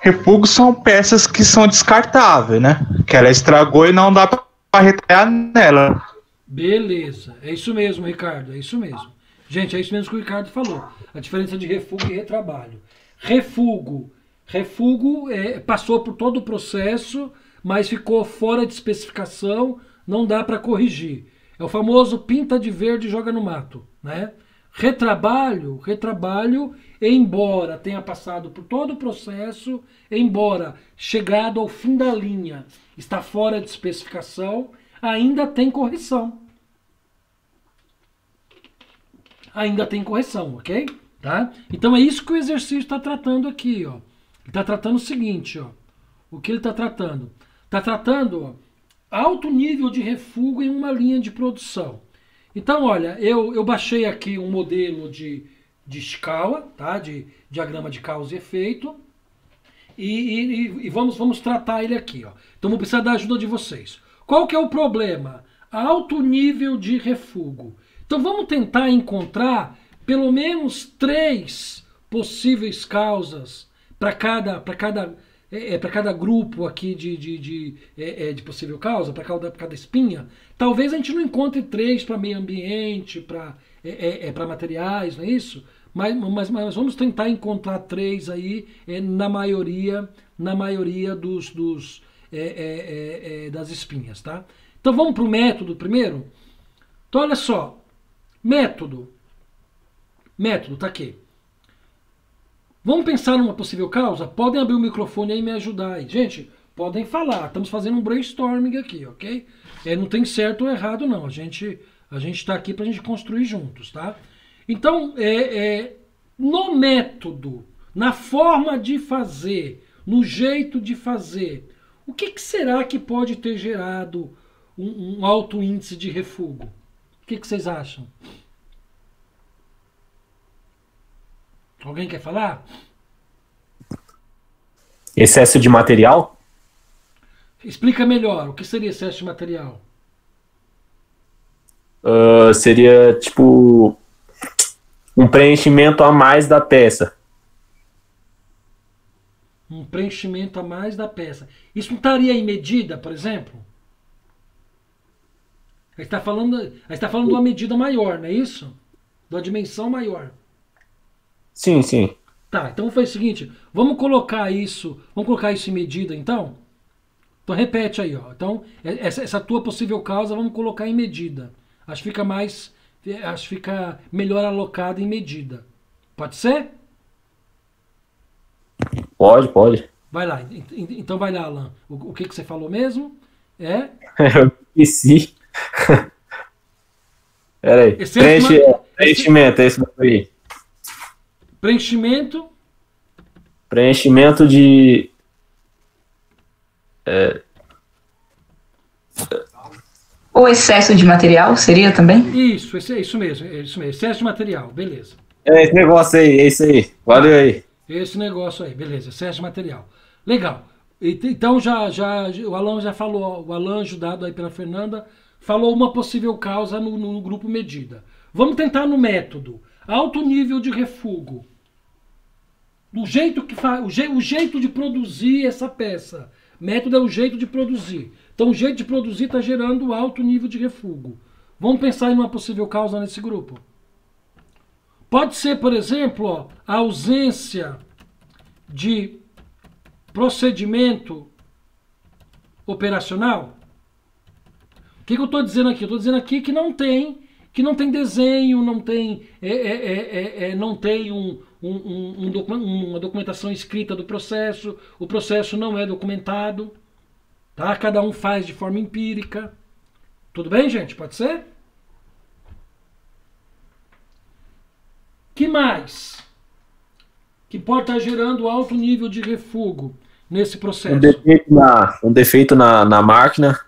Refúgio são peças que são descartáveis, né? Que ela estragou e não dá para retrabalhar nela. Beleza, é isso mesmo, Ricardo, é isso mesmo. Gente, é isso mesmo que o Ricardo falou. A diferença de refúgio e retrabalho. Refúgio passou por todo o processo, mas ficou fora de especificação, não dá para corrigir. É o famoso pinta de verde e joga no mato, né? Retrabalho, embora tenha passado por todo o processo, embora chegado ao fim da linha, está fora de especificação, ainda tem correção. Ainda tem correção, ok? Tá? Então é isso que o exercício está tratando aqui, ó. Ele está tratando o seguinte, ó. O que ele está tratando? Está tratando, ó, alto nível de refúgio em uma linha de produção. Então, olha, eu baixei aqui um modelo de escala, tá? De diagrama de causa e efeito. e vamos tratar ele aqui, ó. Então vou precisar da ajuda de vocês. Qual que é o problema? Alto nível de refúgio. Então vamos tentar encontrar pelo menos 3 possíveis causas para cada grupo aqui de possível causa, para cada espinha. Talvez a gente não encontre 3 para meio ambiente, para materiais, não é isso? Mas vamos tentar encontrar 3 aí na maioria das espinhas, tá? Então vamos para o método primeiro. Então olha só, método tá aqui. Vamos pensar numa possível causa? Podem abrir o microfone aí e me ajudar aí. Gente, podem falar. Estamos fazendo um brainstorming aqui, ok? Não tem certo ou errado, não. A gente está aqui para a gente construir juntos, tá? Então, no método, na forma de fazer, no jeito de fazer, o que será que pode ter gerado um alto índice de refúgio? O que vocês acham? Alguém quer falar? Excesso de material? Explica melhor. O que seria excesso de material? Seria tipo um preenchimento a mais da peça. Um preenchimento a mais da peça. Isso não estaria em medida, por exemplo? Aí está falando de uma medida maior, não é isso? De uma dimensão maior. Sim, sim. Tá, então foi o seguinte, vamos colocar isso em medida, então? Então repete aí, ó. Então, essa tua possível causa, vamos colocar em medida. Acho que fica melhor alocado em medida. Pode ser? Pode. Vai lá, então vai lá, Alan. O que você falou mesmo? Eu esqueci. Peraí. Preenchimento, é esse daí. Preenchimento de... Ou excesso de material, seria também? Isso mesmo. Excesso de material, beleza. Esse negócio aí, é isso aí. Valeu aí. Esse negócio aí, beleza. Excesso de material. Legal. Então o Alan já falou, o Alan, ajudado aí pela Fernanda, falou uma possível causa no grupo medida. Vamos tentar no método. Alto nível de refúgio. O jeito de produzir essa peça. Método é o jeito de produzir. Então o jeito de produzir está gerando alto nível de refúgio. Vamos pensar em uma possível causa nesse grupo. Pode ser, por exemplo, ó, a ausência de procedimento operacional. O que eu estou dizendo aqui? Eu estou dizendo aqui que não tem desenho, não tem uma documentação escrita do processo, o processo não é documentado, tá? Cada um faz de forma empírica. Tudo bem, gente? Pode ser? Que mais? Que pode estar gerando alto nível de refúgio nesse processo? Um defeito na máquina.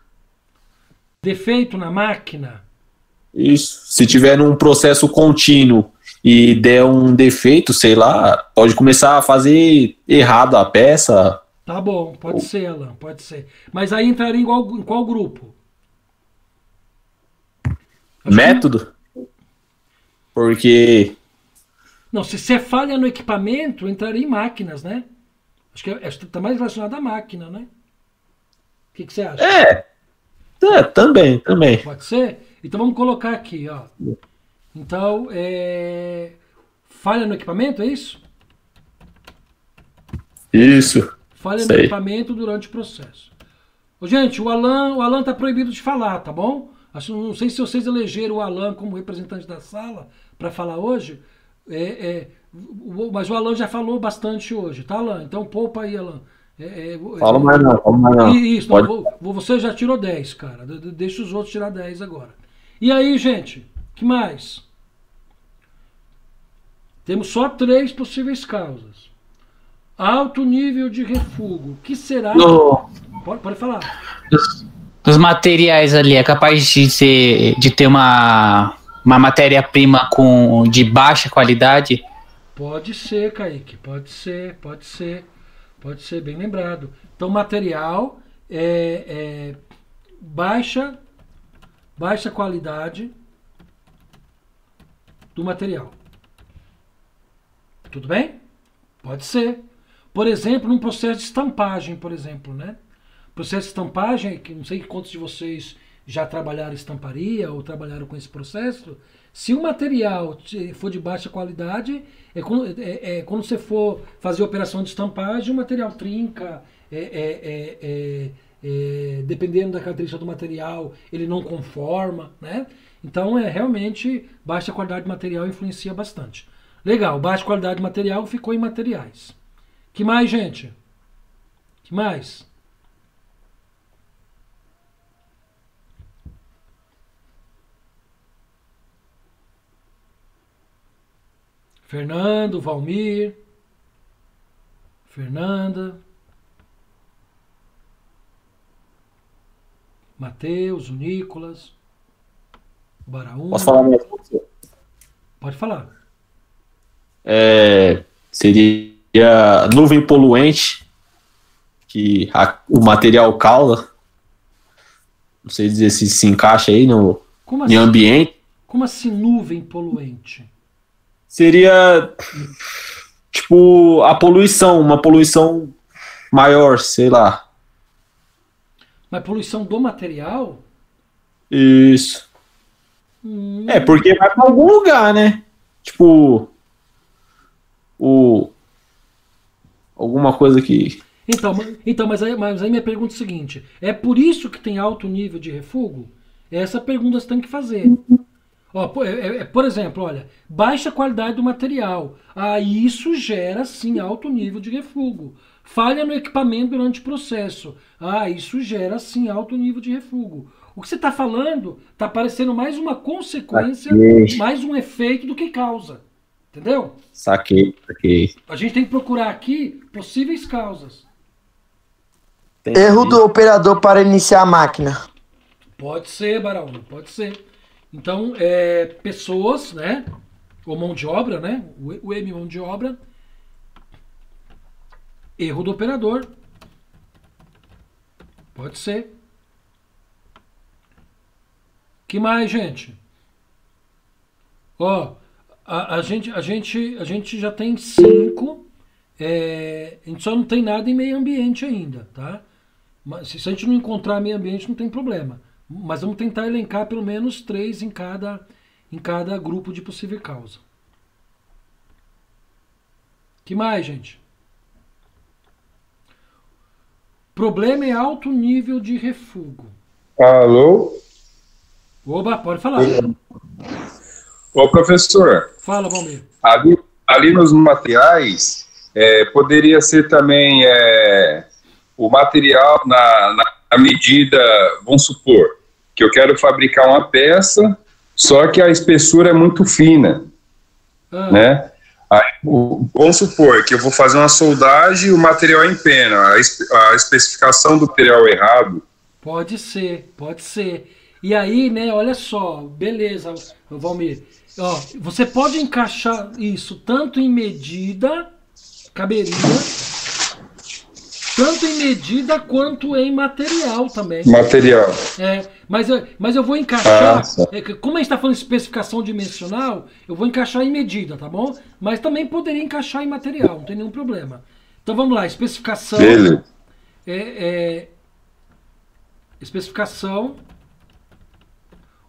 Defeito na máquina? Isso. Se tiver num processo contínuo e der um defeito, sei lá, pode começar a fazer errado a peça. Tá bom, pode ser, Alan, pode ser. Mas aí entraria em qual grupo? Método? Porque... Não, se você falha no equipamento, entraria em máquinas, né? Acho que está mais relacionado à máquina, né? O que você acha? Também. Pode ser? Então vamos colocar aqui, ó. Então, falha no equipamento, é isso? Isso. Falha no equipamento durante o processo. Gente, o Alan tá proibido de falar, tá bom? Não sei se vocês elegeram o Alan como representante da sala para falar hoje, mas o Alan já falou bastante hoje, tá, Alan? Então poupa aí, Alan. Fala mais não. Isso, você já tirou 10, cara. Deixa os outros tirar 10 agora. E aí, gente, que mais? Temos só 3 possíveis causas. Alto nível de refúgio. O que será? Pode falar. Dos materiais ali, é capaz de ter uma matéria-prima de baixa qualidade? Pode ser, Kaique. Pode ser. Pode ser, bem lembrado. Então, material é baixa qualidade do material. Tudo bem? Pode ser. Por exemplo, num processo de estampagem, por exemplo, né? Processo de estampagem, que não sei quantos de vocês já trabalharam em estamparia ou trabalharam com esse processo. Se o material for de baixa qualidade, quando você for fazer operação de estampagem, o material trinca, dependendo da característica do material, ele não conforma, né? Então, realmente, baixa qualidade de material influencia bastante. Legal, baixa qualidade de material ficou em materiais. Que mais, gente? Que mais? Fernando, Valmir, Fernanda, Matheus, o Nicolas, o Baraúna. Posso falar minha função? Pode falar. Seria nuvem poluente, que o material causa. Não sei dizer se encaixa aí no ambiente. Como assim nuvem poluente? Seria tipo a poluição, uma poluição maior, sei lá. Mas poluição do material? Isso. Porque vai para algum lugar, né? Tipo alguma coisa que... Então, mas aí minha pergunta é a seguinte: é por isso que tem alto nível de refúgio? Essa pergunta você tem que fazer. Ó, por exemplo, olha, baixa qualidade do material. Isso gera, sim, alto nível de refúgio. Falha no equipamento durante o processo. Isso gera, sim, alto nível de refúgio. O que você está falando está parecendo mais uma consequência, mais um efeito do que causa. Entendeu? Saquei. A gente tem que procurar aqui possíveis causas. Entendi. Erro do operador para iniciar a máquina. Pode ser, Barão, pode ser. Então, pessoas, né? Ou mão de obra, né? O M, mão de obra. Erro do operador. Pode ser. Que mais, gente? Ó, a gente já tem 5. A gente só não tem nada em meio ambiente ainda, tá? Mas se a gente não encontrar meio ambiente, não tem problema. Mas vamos tentar elencar pelo menos 3 em cada grupo de possível causa. Que mais, gente? Problema é alto nível de refúgio. Alô? Oba, pode falar. Ô, professor. Fala, Valmir. Ali nos materiais, poderia ser também o material na medida, vamos supor, que eu quero fabricar uma peça, só que a espessura é muito fina, né? Aí, vamos supor que eu vou fazer uma soldagem e o material é em pena, a especificação do material é errado. Pode ser, pode ser. E aí, né, olha só, beleza, Valmir. Ó, você pode encaixar isso tanto em medida, caberia, tanto em medida quanto em material também. Material. Mas eu vou encaixar, como a gente está falando de especificação dimensional, eu vou encaixar em medida, tá bom? Mas também poderia encaixar em material, não tem nenhum problema. Então vamos lá, especificação. Beleza. Especificação.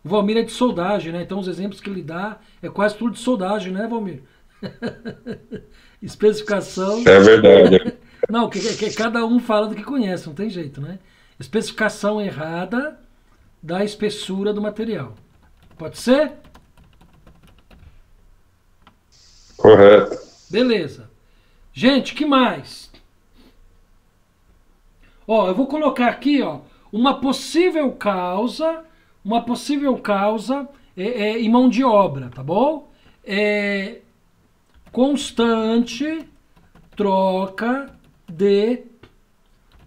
O Valmir é de soldagem, né? Então os exemplos que ele dá é quase tudo de soldagem, né, Valmir? Especificação. É verdade. Não, que cada um fala do que conhece, não tem jeito, né? Especificação errada da espessura do material. Pode ser? Correto. Beleza. Gente, que mais? Ó, eu vou colocar aqui, ó, uma possível causa em mão de obra, tá bom? Constante troca de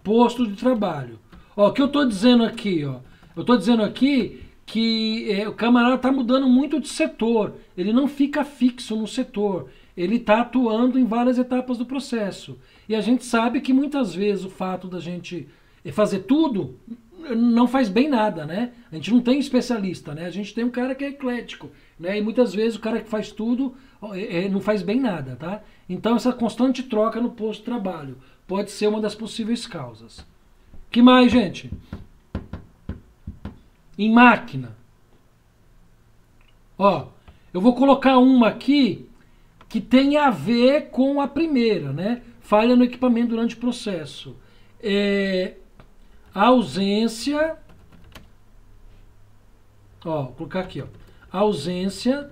posto de trabalho. Ó, o que eu tô dizendo aqui, ó? Eu tô dizendo aqui que o camarada tá mudando muito de setor. Ele não fica fixo no setor. ele está atuando em várias etapas do processo. E a gente sabe que muitas vezes o fato da gente fazer tudo não faz bem nada, né? A gente não tem especialista, né? A gente tem um cara que é eclético, né? E muitas vezes o cara que faz tudo não faz bem nada, tá? Então essa constante troca no posto de trabalho pode ser uma das possíveis causas. Que mais, gente? Em máquina. Ó, eu vou colocar uma aqui que tem a ver com a primeira, né? Falha no equipamento durante o processo. A ausência, ó, vou colocar aqui, ó, ausência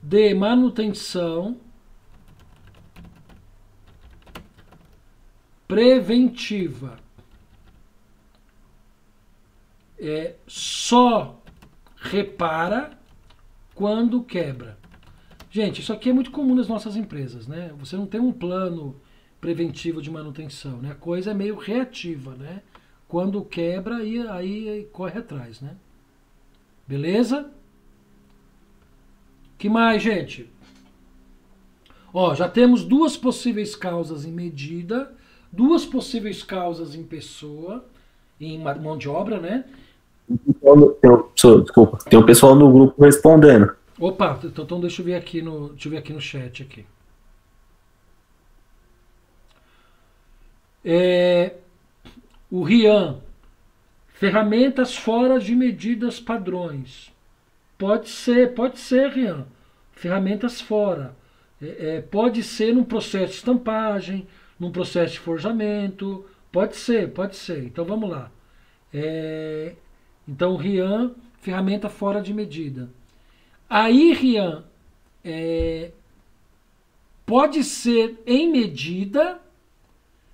de manutenção preventiva. Só repara quando quebra. Gente, isso aqui é muito comum nas nossas empresas, né? Você não tem um plano preventivo de manutenção, né? A coisa é meio reativa, né? Quando quebra, aí corre atrás, né? Beleza? Que mais, gente? Ó, já temos duas possíveis causas em medida, duas possíveis causas em pessoa, em mão de obra, né? Desculpa, tem um pessoal no grupo respondendo. Opa, então deixa eu ver aqui no chat aqui. O Rian, ferramentas fora de medidas padrões. Pode ser, Rian. Ferramentas fora. Pode ser num processo de estampagem, num processo de forjamento. Pode ser. Então vamos lá. Então, Rian, ferramenta fora de medida. Aí, Rian, pode ser em medida,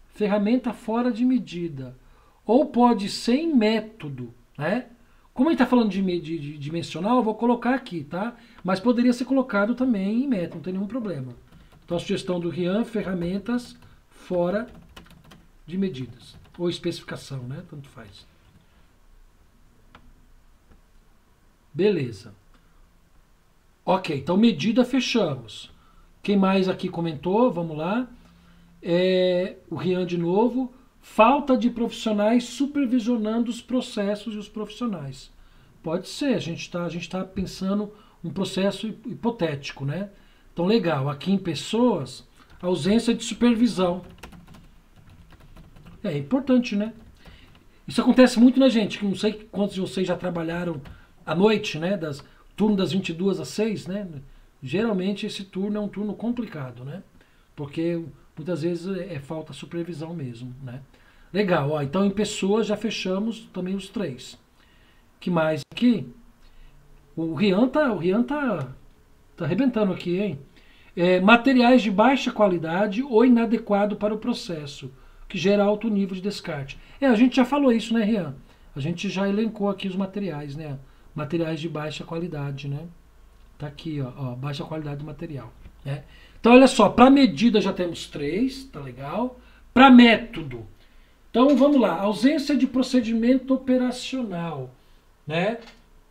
ferramenta fora de medida. Ou pode ser em método, né? Como a gente está falando de dimensional, eu vou colocar aqui, tá? Mas poderia ser colocado também em método, não tem nenhum problema. Então, a sugestão do Rian, ferramentas fora de medidas. Ou especificação, né? Tanto faz. Beleza. Ok, então medida fechamos. Quem mais aqui comentou? Vamos lá. O Rian de novo. Falta de profissionais supervisionando os processos e os profissionais. Pode ser, a gente tá pensando um processo hipotético, né? Então, legal. Aqui em pessoas, ausência de supervisão. É importante, né? Isso acontece muito, né, gente? Que não sei quantos de vocês já trabalharam à noite, né? Turno das 22 às 6, né? Geralmente esse turno é um turno complicado, né? Porque muitas vezes falta supervisão mesmo, né? Legal, ó, então em pessoas já fechamos também os 3. Que mais aqui? O Rian tá arrebentando aqui, hein? Materiais de baixa qualidade ou inadequado para o processo, que gera alto nível de descarte. A gente já falou isso, né, Rian? A gente já elencou aqui os materiais, né? Materiais de baixa qualidade, né? Tá aqui, ó, baixa qualidade do material, né? Então, olha só, para medida já temos 3, tá legal? Para método, então vamos lá, ausência de procedimento operacional, né?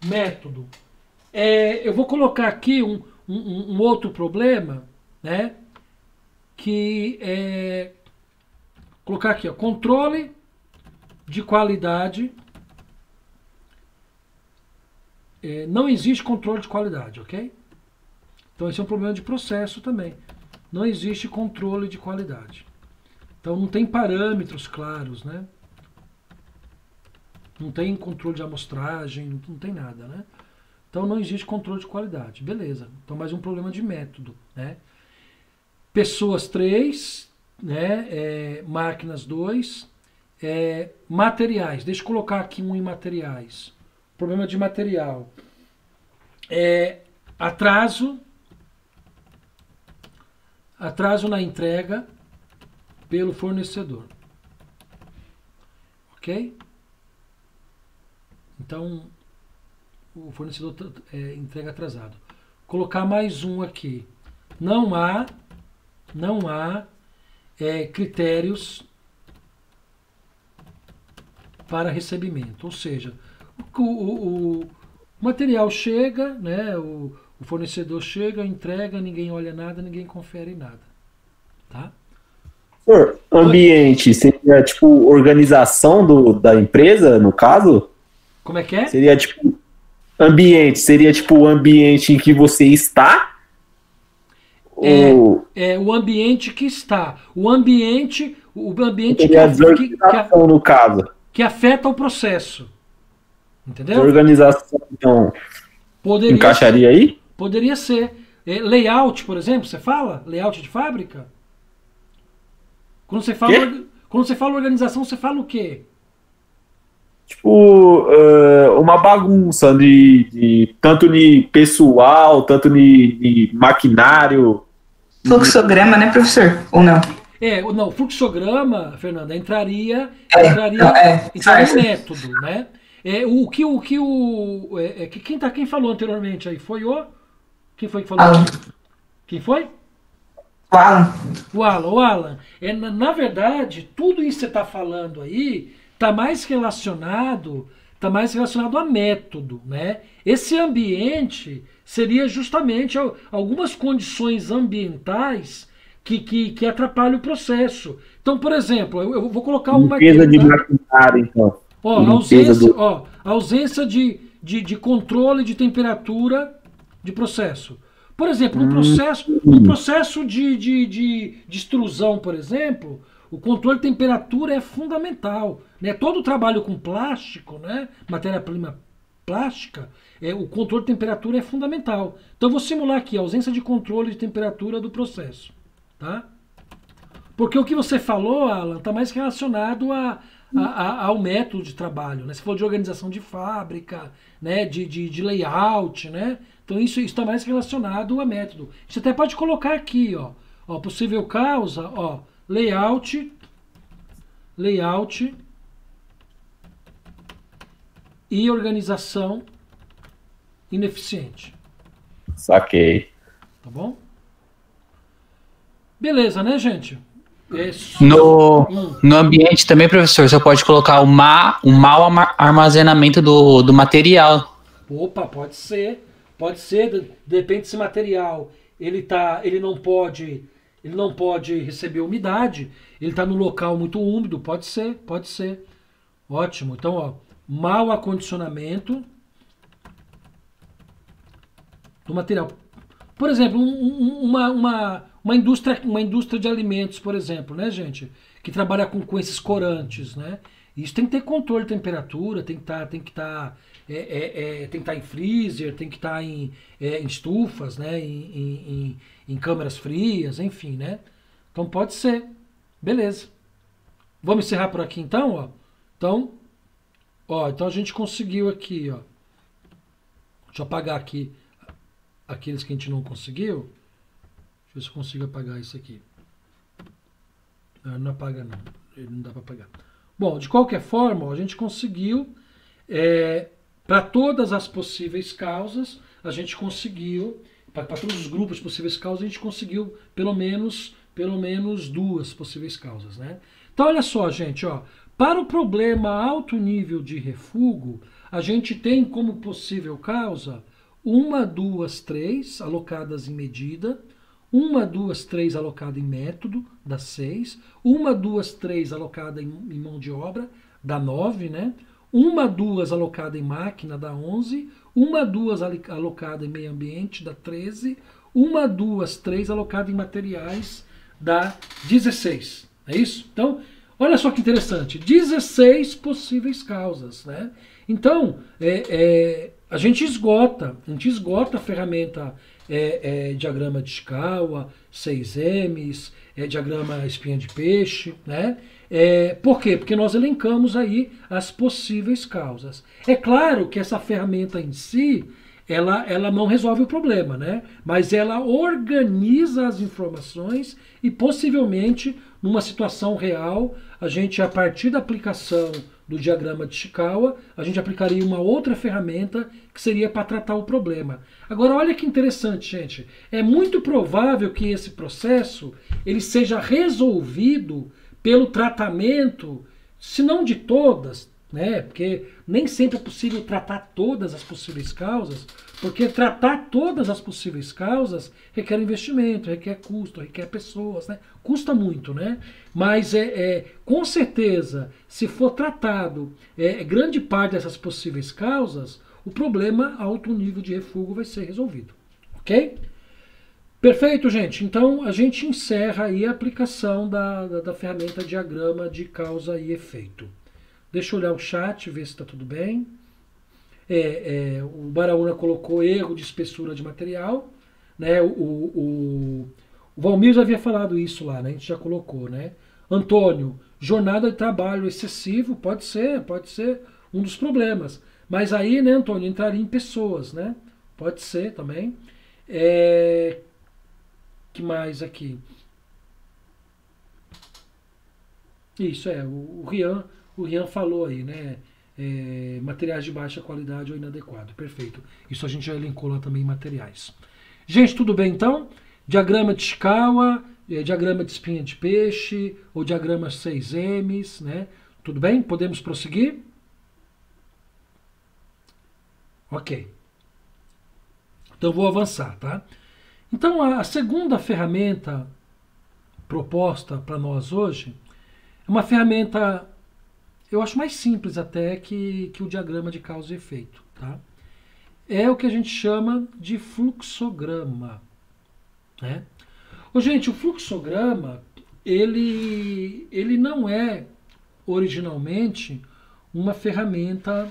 Método. Eu vou colocar aqui um outro problema, né? Que colocar aqui, ó, controle de qualidade. Não existe controle de qualidade, ok? Então esse é um problema de processo também. Não existe controle de qualidade. Então não tem parâmetros claros, né? Não tem controle de amostragem, não tem nada, né? Então não existe controle de qualidade. Beleza. Então mais um problema de método, né? Pessoas 3, né? Máquinas 2, materiais. Deixa eu colocar aqui um em materiais. Problema de material. Atraso na entrega pelo fornecedor. Ok? Então, o fornecedor entrega atrasado. Colocar mais um aqui. Não há critérios para recebimento. Ou seja, o material chega, né? O O fornecedor chega, entrega, ninguém olha nada, ninguém confere nada. Tá? Ambiente seria tipo organização da empresa, no caso? Como é que é? Seria tipo ambiente, seria tipo o ambiente em que você está? É o ambiente que está. O ambiente seria desorganização, no caso. Que afeta o processo. Entendeu? Organização, então, encaixaria aí? Poderia ser. Layout, por exemplo, você fala? Layout de fábrica? Quando você fala organização, você fala o quê? Tipo, uma bagunça tanto de pessoal, tanto de maquinário. Fluxograma, né, professor? Ou não? Não, fluxograma, Fernanda, entraria em método, né? Quem falou anteriormente aí? Quem foi que falou? Alan. Quem foi? O Alan. O Alan. Na verdade, tudo isso que você está falando aí está mais relacionado a método, né? Esse ambiente seria justamente algumas condições ambientais que atrapalham o processo. Então, por exemplo, eu vou colocar uma aqui. Limpeza de maquinário, então. Ausência de controle de temperatura de processo. Por exemplo, no processo de extrusão, por exemplo, o controle de temperatura é fundamental. Né? Todo o trabalho com plástico, né? Matéria-prima plástica, o controle de temperatura é fundamental. Então, eu vou simular aqui a ausência de controle de temperatura do processo. Tá? Porque o que você falou, Alan, está mais relacionado ao método de trabalho. Né? Você falou de organização de fábrica, né? de layout, né? Então isso está mais relacionado a método. Você até pode colocar aqui, ó, possível causa, ó, layout e organização ineficiente. Saquei. Tá bom? Beleza, né, gente? No ambiente também, professor, você pode colocar o mau armazenamento do material. Opa, pode ser. Pode ser, depende desse material. Ele não pode receber umidade, ele está no local muito úmido, pode ser. Ótimo. Então, ó, mau acondicionamento do material. Por exemplo, uma indústria de alimentos, por exemplo, né, gente, que trabalha com esses corantes, né? Isso tem que ter controle de temperatura, tem que estar em freezer, tem que estar em estufas, né? Em câmeras frias, enfim, né? Então pode ser. Beleza. Vamos encerrar por aqui então, ó. Então a gente conseguiu aqui, ó. Deixa eu apagar aqui aqueles que a gente não conseguiu. Deixa eu ver se eu consigo apagar isso aqui. Não apaga não. Ele não dá para apagar. Bom, de qualquer forma, ó, a gente conseguiu, para todas as possíveis causas, a gente conseguiu, para todos os grupos de possíveis causas, a gente conseguiu pelo menos 2 possíveis causas, né? Então, olha só, gente, ó, para o problema alto nível de refúgio, a gente tem como possível causa 1, 2, 3 alocadas em medida, 1, 2, 3 alocada em método, dá 6. 1, 2, 3 alocada em mão de obra, dá 9, né? 1, 2 alocada em máquina, dá 11. 1, 2 alocada em meio ambiente, dá 13. 1, 2, 3 alocada em materiais, dá 16. É isso? Então, olha só que interessante. 16 possíveis causas, né? Então, a gente esgota a ferramenta diagrama de Chikawa, 6Ms, diagrama espinha de peixe, né? Por quê? Porque nós elencamos aí as possíveis causas. É claro que essa ferramenta em si, ela não resolve o problema, né? Mas ela organiza as informações e possivelmente, numa situação real, a gente, a partir da aplicação do diagrama de Chikawa, a gente aplicaria uma outra ferramenta que seria para tratar o problema. Agora, olha que interessante, gente. É muito provável que esse processo ele seja resolvido pelo tratamento, se não de todas, né? Porque nem sempre é possível tratar todas as possíveis causas, porque tratar todas as possíveis causas requer investimento, requer custo, requer pessoas, né? Custa muito, né? Mas com certeza, se for tratado grande parte dessas possíveis causas, o problema alto nível de refúgio vai ser resolvido, ok? Perfeito, gente. Então a gente encerra aí a aplicação da ferramenta diagrama de causa e efeito. Deixa eu olhar o chat, ver se está tudo bem. O Baraúna colocou erro de espessura de material, né? O Valmir já havia falado isso lá, né? A gente já colocou, né? Antônio, jornada de trabalho excessivo, pode ser um dos problemas. Mas aí, né, Antônio, entraria em pessoas, né? Pode ser também. Que mais aqui? Isso, o Rian falou aí, né? Materiais de baixa qualidade ou inadequado. Perfeito. Isso a gente já elencou lá também em materiais. Gente, tudo bem então? Diagrama de Ishikawa, diagrama de espinha de peixe, ou diagrama 6Ms, né? Tudo bem? Podemos prosseguir? Ok. Então vou avançar, tá? Então a segunda ferramenta proposta para nós hoje é uma ferramenta, eu acho mais simples até que o diagrama de causa e efeito, tá? É o que a gente chama de fluxograma, né? Gente, o fluxograma, ele não é originalmente uma ferramenta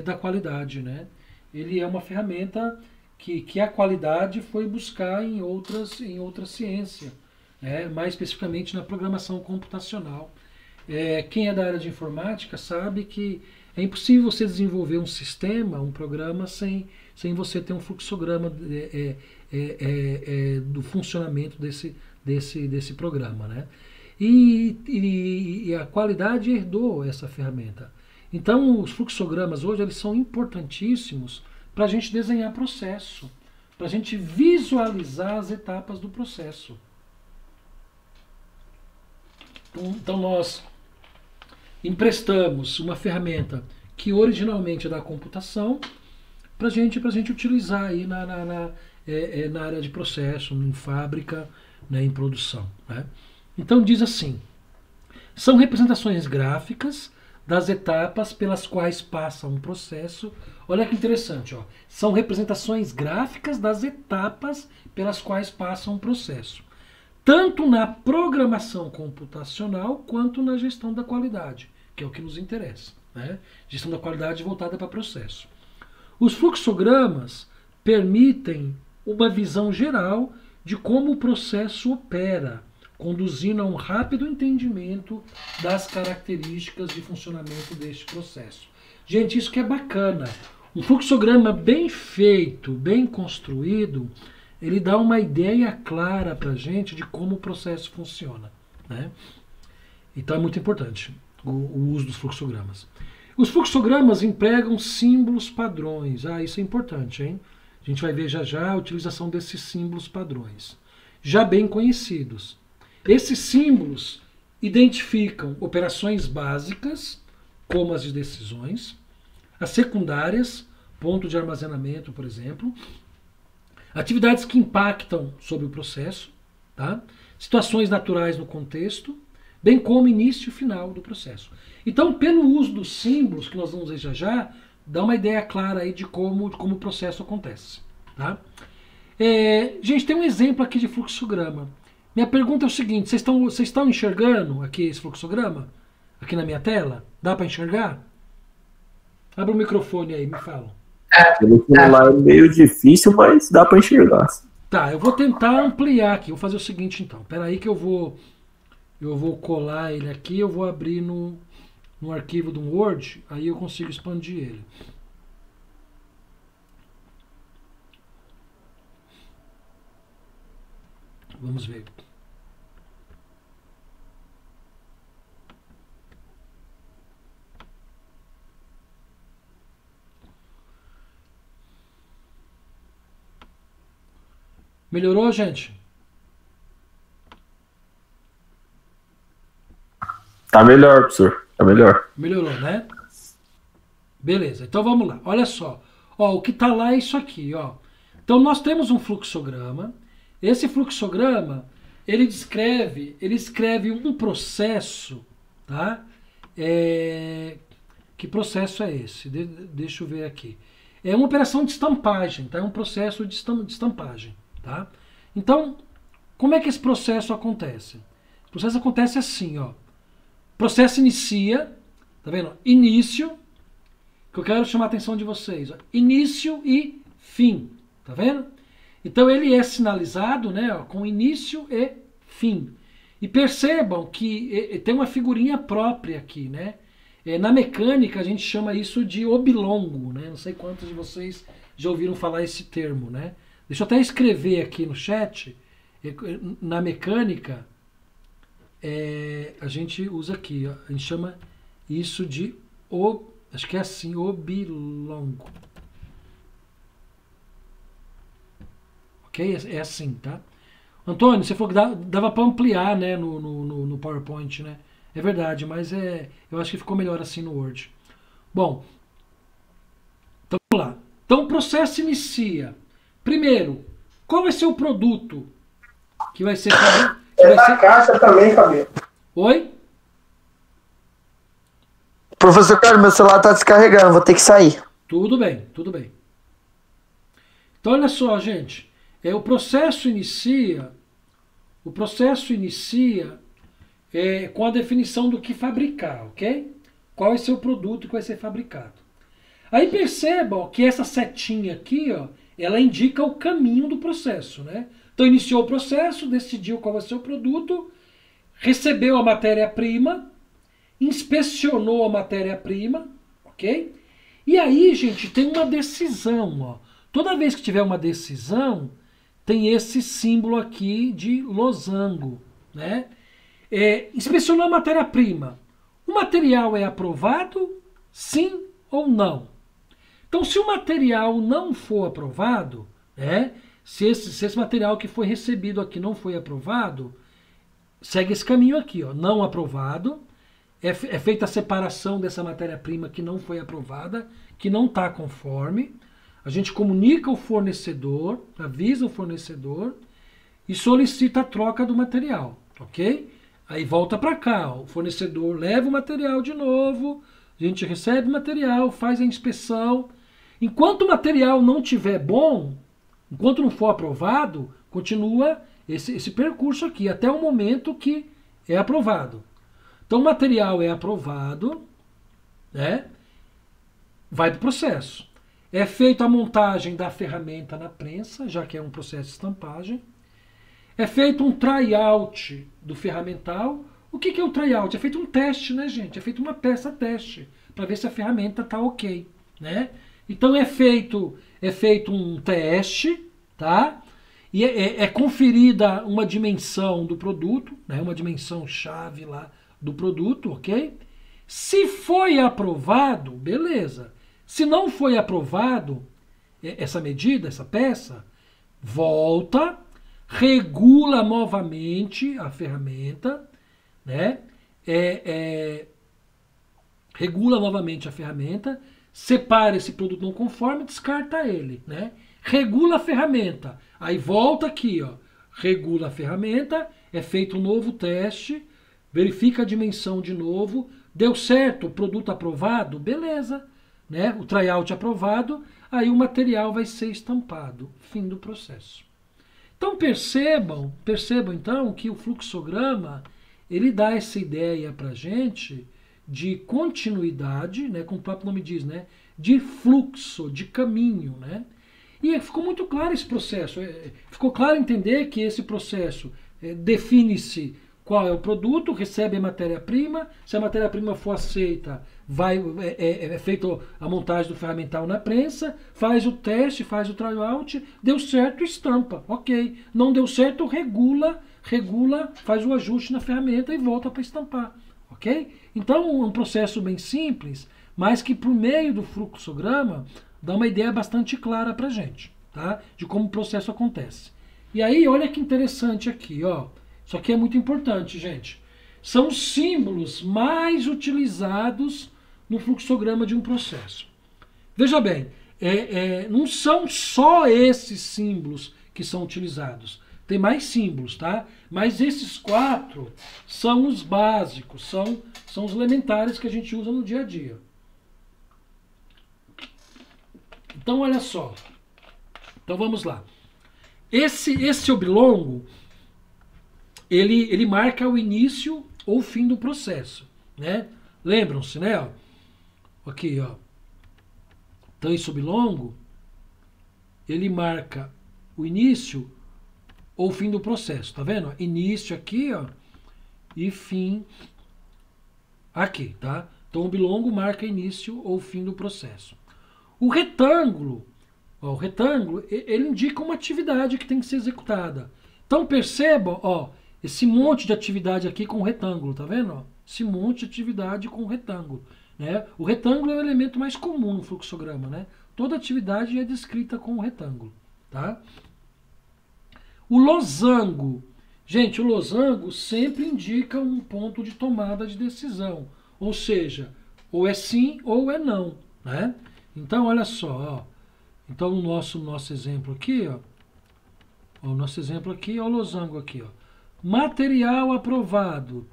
da qualidade, né? Ele é uma ferramenta que a qualidade foi buscar em outra ciência, né? Mais especificamente na programação computacional. Quem é da área de informática sabe que é impossível você desenvolver um sistema, um programa, sem você ter um fluxograma do funcionamento desse programa, né? E a qualidade herdou essa ferramenta. Então, os fluxogramas hoje eles são importantíssimos para a gente desenhar processo, para a gente visualizar as etapas do processo. Então, nós emprestamos uma ferramenta que originalmente é da computação para a gente utilizar aí na área de processo, em fábrica, né, em produção, né? Então diz assim: são representações gráficas das etapas pelas quais passa um processo. Olha que interessante, ó. São representações gráficas das etapas pelas quais passa um processo, tanto na programação computacional quanto na gestão da qualidade, que é o que nos interessa, né? Gestão da qualidade voltada para processo. Os fluxogramas permitem uma visão geral de como o processo opera, conduzindo a um rápido entendimento das características de funcionamento deste processo. Gente, isso que é bacana. Um fluxograma bem feito, bem construído, ele dá uma ideia clara para a gente de como o processo funciona, né? Então é muito importante o uso dos fluxogramas. Os fluxogramas empregam símbolos padrões. Isso é importante, hein? A gente vai ver já a utilização desses símbolos padrões, já bem conhecidos. Esses símbolos identificam operações básicas, como as de decisões, as secundárias, ponto de armazenamento, por exemplo, atividades que impactam sobre o processo, tá? Situações naturais no contexto, bem como início e final do processo. Então, pelo uso dos símbolos, que nós vamos ver já, dá uma ideia clara aí de como o processo acontece, tá? Gente, tem um exemplo aqui de fluxograma. Minha pergunta é o seguinte: vocês estão enxergando aqui esse fluxograma? Aqui na minha tela? Dá para enxergar? Abre o microfone aí, me falam. Pelo celular é meio difícil, mas dá para enxergar. Tá, eu vou tentar ampliar aqui. Vou fazer o seguinte então. Espera aí que eu vou colar ele aqui, eu vou abrir no arquivo do Word, aí eu consigo expandir ele. Vamos ver. Melhorou, gente? Tá melhor, professor. Tá melhor. Melhorou, né? Beleza, então vamos lá. Olha só. Ó, o que está lá é isso aqui, ó. Então nós temos um fluxograma. Esse fluxograma, ele escreve um processo, tá? Que processo é esse? Deixa eu ver aqui. É uma operação de estampagem, tá? É um processo de estampagem, tá? Então, como é que esse processo acontece? O processo acontece assim, ó. O processo inicia, tá vendo? Início, que eu quero chamar a atenção de vocês, ó. Início e fim, tá vendo? Então ele é sinalizado, né, ó, com início e fim. E percebam que tem uma figurinha própria aqui, né? Na mecânica a gente chama isso de oblongo, né? Não sei quantos de vocês já ouviram falar esse termo, né? Deixa eu até escrever aqui no chat. Na mecânica a gente usa aqui, ó, a gente chama isso de acho que é assim, oblongo. Ok? É assim, tá? Antônio, você falou que dava para ampliar, né, no PowerPoint, né? É verdade, mas eu acho que ficou melhor assim no Word. Bom, então vamos lá. Então o processo inicia. Primeiro, qual vai ser o produto que vai ser... caixa também, Cabelo. Oi? Professor Carlos, meu celular tá descarregando, vou ter que sair. Tudo bem, tudo bem. Então olha só, gente. O processo inicia com a definição do que fabricar, ok? Qual vai ser o produto que vai ser fabricado. Aí percebam que essa setinha aqui, ó, ela indica o caminho do processo, né? Então iniciou o processo, decidiu qual vai ser o produto, recebeu a matéria-prima, inspecionou a matéria-prima, ok? E aí, gente, tem uma decisão, ó. Toda vez que tiver uma decisão, tem esse símbolo aqui de losango, né? Inspecionou a matéria-prima. O material é aprovado? Sim ou não? Então, se o material não for aprovado, né? Se esse material que foi recebido aqui não foi aprovado, segue esse caminho aqui, ó. Não aprovado. É feita a separação dessa matéria-prima que não foi aprovada, que não está conforme. A gente comunica o fornecedor, avisa o fornecedor e solicita a troca do material, ok? Aí volta para cá, ó, o fornecedor leva o material de novo, a gente recebe o material, faz a inspeção. Enquanto o material não estiver bom, enquanto não for aprovado, continua esse percurso aqui, até o momento que é aprovado. Então o material é aprovado, né? Vai para o processo. É feita a montagem da ferramenta na prensa, já que é um processo de estampagem. É feito um tryout do ferramental. O que é o tryout? É feito um teste, né, gente? É feito uma peça teste, para ver se a ferramenta está ok, né? Então é feito um teste, tá? E é conferida uma dimensão do produto, né? Uma dimensão chave lá do produto, ok? Se foi aprovado, beleza. Se não foi aprovado essa medida, essa peça, volta, regula novamente a ferramenta, né? Regula novamente a ferramenta, separa esse produto não conforme, descarta ele, né? Regula a ferramenta, aí volta aqui, ó, regula a ferramenta, é feito um novo teste, verifica a dimensão de novo, deu certo, o produto aprovado, beleza, né? O tryout aprovado, aí o material vai ser estampado, fim do processo. Então percebam então que o fluxograma, ele dá essa ideia para a gente de continuidade, né? Como o próprio nome diz, né? De fluxo, de caminho, né? E ficou muito claro esse processo, ficou claro entender que esse processo define-se qual é o produto, recebe a matéria-prima, se a matéria-prima for aceita, é feita a montagem do ferramental na prensa, faz o teste, faz o tryout, deu certo, estampa, ok. Não deu certo, regula, faz o ajuste na ferramenta e volta para estampar, ok? Então é um processo bem simples, mas que por meio do fluxograma dá uma ideia bastante clara para a gente, tá? De como o processo acontece. E aí, olha que interessante aqui, ó. Isso aqui é muito importante, gente. São os símbolos mais utilizados no fluxograma de um processo. Veja bem, não são só esses símbolos que são utilizados. Tem mais símbolos, tá? Mas esses 4 são os básicos, são os elementares que a gente usa no dia a dia. Então, olha só. Então, vamos lá. Esse oblongo, ele marca o início ou o fim do processo, né? Lembram-se, né? Ó. Aqui, ó. Então, esse oblongo, ele marca o início ou o fim do processo, tá vendo? Início aqui, ó, e fim aqui, tá? Então, o oblongo marca início ou fim do processo. O retângulo, ó, ele indica uma atividade que tem que ser executada. Então, perceba, ó, esse monte de atividade aqui com o retângulo, tá vendo? Ó? Esse monte de atividade com o retângulo, né? O retângulo é o elemento mais comum no fluxograma, né? Toda atividade é descrita com o retângulo, tá? O losango. Gente, o losango sempre indica um ponto de tomada de decisão. Ou seja, ou é sim ou é não, né? Então, olha só, ó. Então, o nosso exemplo aqui, ó. O nosso exemplo aqui é o losango aqui, ó. Material aprovado.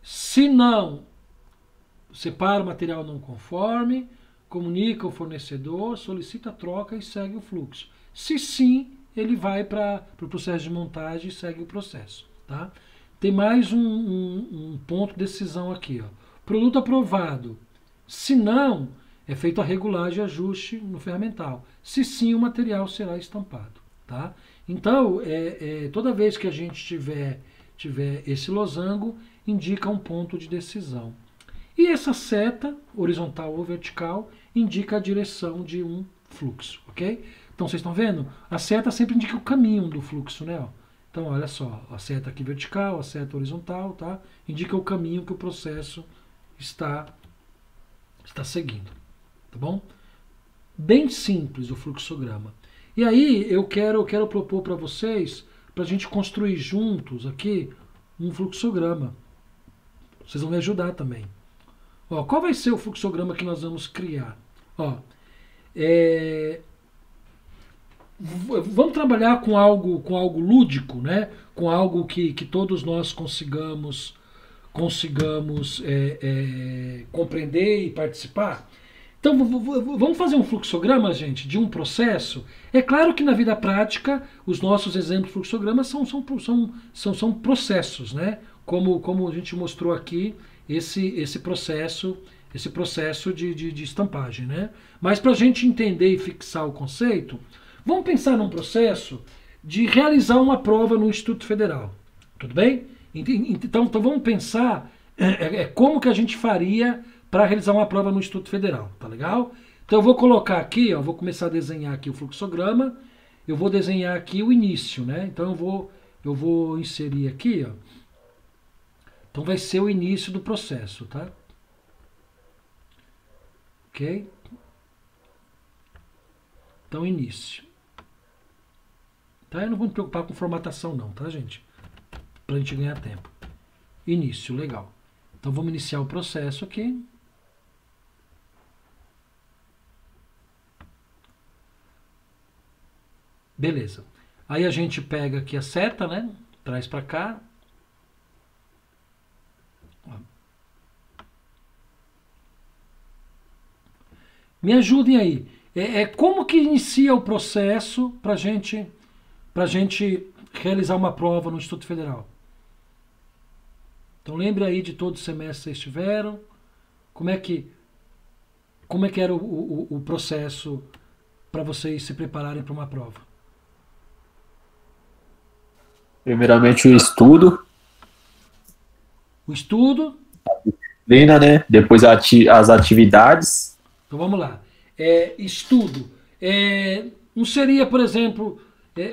Se não, separa o material não conforme, comunica o fornecedor, solicita a troca e segue o fluxo. Se sim, ele vai para o processo de montagem e segue o processo, tá? Tem mais um ponto de decisão aqui, ó. Produto aprovado. Se não, é feita a regulagem e ajuste no ferramental. Se sim, o material será estampado, tá? Então, toda vez que a gente tiver esse losango, indica um ponto de decisão. E essa seta, horizontal ou vertical, indica a direção de um fluxo, ok? Então, vocês estão vendo? A seta sempre indica o caminho do fluxo, né? Então, olha só, a seta aqui vertical, a seta horizontal, tá? Indica o caminho que o processo está seguindo, tá bom? Bem simples o fluxograma. E aí, eu quero propor para vocês, para a gente construir juntos aqui, um fluxograma. Vocês vão me ajudar também. Ó, qual vai ser o fluxograma que nós vamos criar? Ó, vamos trabalhar com algo lúdico, né? Com algo que todos nós consigamos compreender e participar. Então, vamos fazer um fluxograma, gente, de um processo. É claro que na vida prática, os nossos exemplos de fluxogramas são processos, né? Como a gente mostrou aqui, esse processo de estampagem, né? Mas para a gente entender e fixar o conceito, vamos pensar num processo de realizar uma prova no Instituto Federal. Tudo bem? Então vamos pensar como que a gente faria para realizar uma prova no Instituto Federal. Tá legal? Então eu vou colocar aqui, ó, vou começar a desenhar aqui o fluxograma. Eu vou desenhar aqui o início, né? Então eu vou inserir aqui, ó. Então vai ser o início do processo, tá? Ok? Então, início. Tá? Eu não vou me preocupar com formatação não, tá, gente? Pra gente ganhar tempo. Início, legal. Então, vamos iniciar o processo aqui. Beleza. Aí a gente pega aqui a seta, né? Traz pra cá. Me ajudem aí. Como que inicia o processo para gente realizar uma prova no Instituto Federal? Então lembre aí de todo o semestre que vocês tiveram. Como é que era o processo para vocês se prepararem para uma prova? Primeiramente o estudo. O estudo. Disciplina, né? Depois as atividades. Então vamos lá. Estudo. Não seria, por exemplo,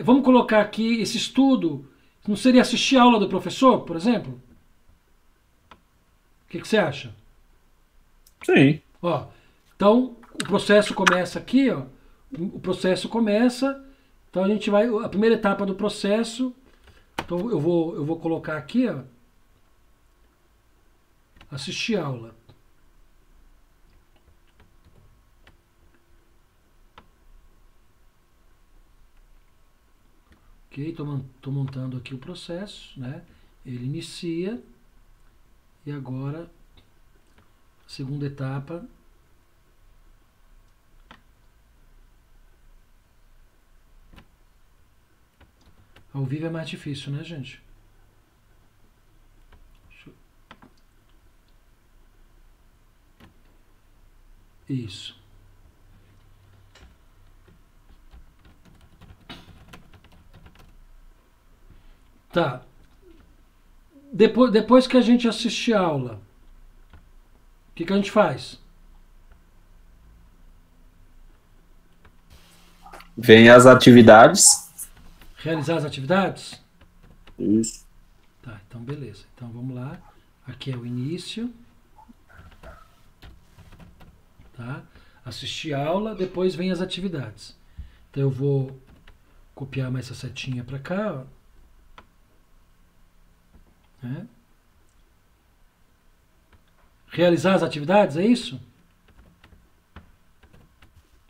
vamos colocar aqui esse estudo, não seria assistir a aula do professor, por exemplo? O que você acha? Sim. Ó, então, o processo começa aqui, ó. O processo começa, então a gente vai, a primeira etapa do processo, então eu vou colocar aqui, ó, assistir aula. Ok, estou montando aqui o processo, né? Ele inicia e agora segunda etapa. Ao vivo é mais difícil, né, gente? Isso. Tá. Depois que a gente assistir a aula, o que a gente faz? Vem as atividades. Realizar as atividades? Isso. Tá, então beleza. Então vamos lá. Aqui é o início. Tá? Assistir a aula, depois vem as atividades. Então eu vou copiar mais essa setinha para cá, ó. Né? Realizar as atividades, é isso?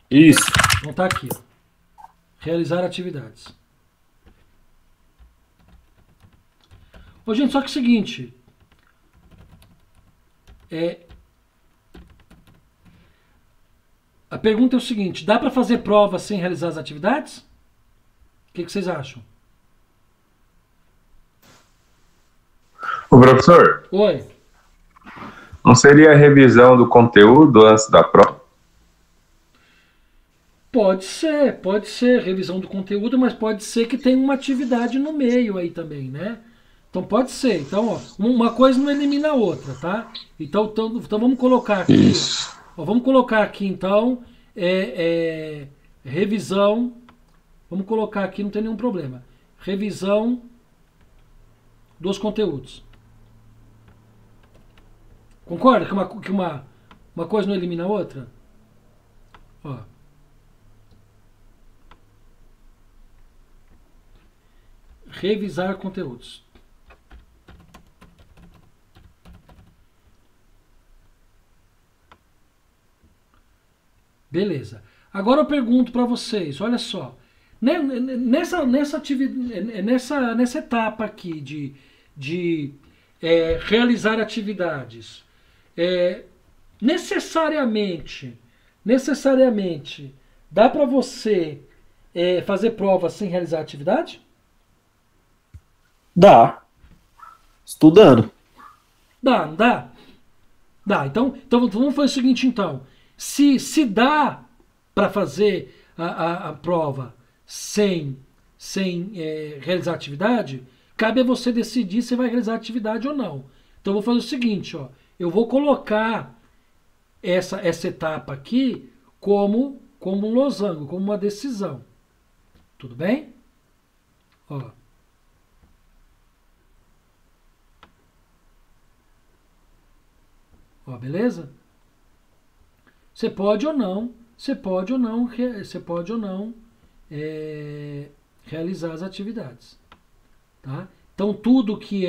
Isso. Então tá aqui, ó. Realizar atividades. Ô, gente, só que é o seguinte. A pergunta é o seguinte: dá para fazer prova sem realizar as atividades? O que vocês acham? Ô, professor, Oi. não seria a revisão do conteúdo antes da prova? Pode ser revisão do conteúdo, mas pode ser que tenha uma atividade no meio aí também, né? Então pode ser. Então, ó, uma coisa não elimina a outra, tá? Então vamos colocar aqui. Isso. Ó, vamos colocar aqui então revisão. Vamos colocar aqui, não tem nenhum problema. Revisão dos conteúdos. Concorda que uma coisa não elimina a outra? Ó. Revisar conteúdos. Beleza. Agora eu pergunto para vocês, olha só. Nessa etapa aqui de realizar atividades, necessariamente, dá para você fazer prova sem realizar atividade? Dá. Estudando. Dá, não dá? Dá. Então vamos fazer o seguinte, então. Se dá para fazer a prova sem realizar atividade, cabe a você decidir se vai realizar atividade ou não. Então eu vou fazer o seguinte, ó. Eu vou colocar essa etapa aqui como um losango, como uma decisão. Tudo bem? Ó. Ó, beleza? Você pode ou não realizar as atividades, tá? Então tudo que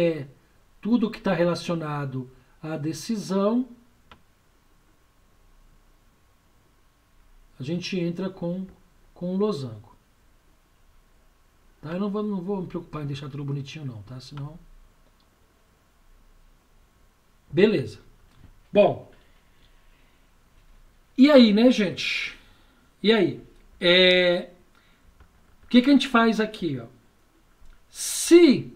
está relacionado à decisão, a gente entra com um losango, tá? Eu não vou me preocupar em deixar tudo bonitinho não, tá? Senão, beleza. Bom. E aí, né, gente? E aí? O que a gente faz aqui, ó? Se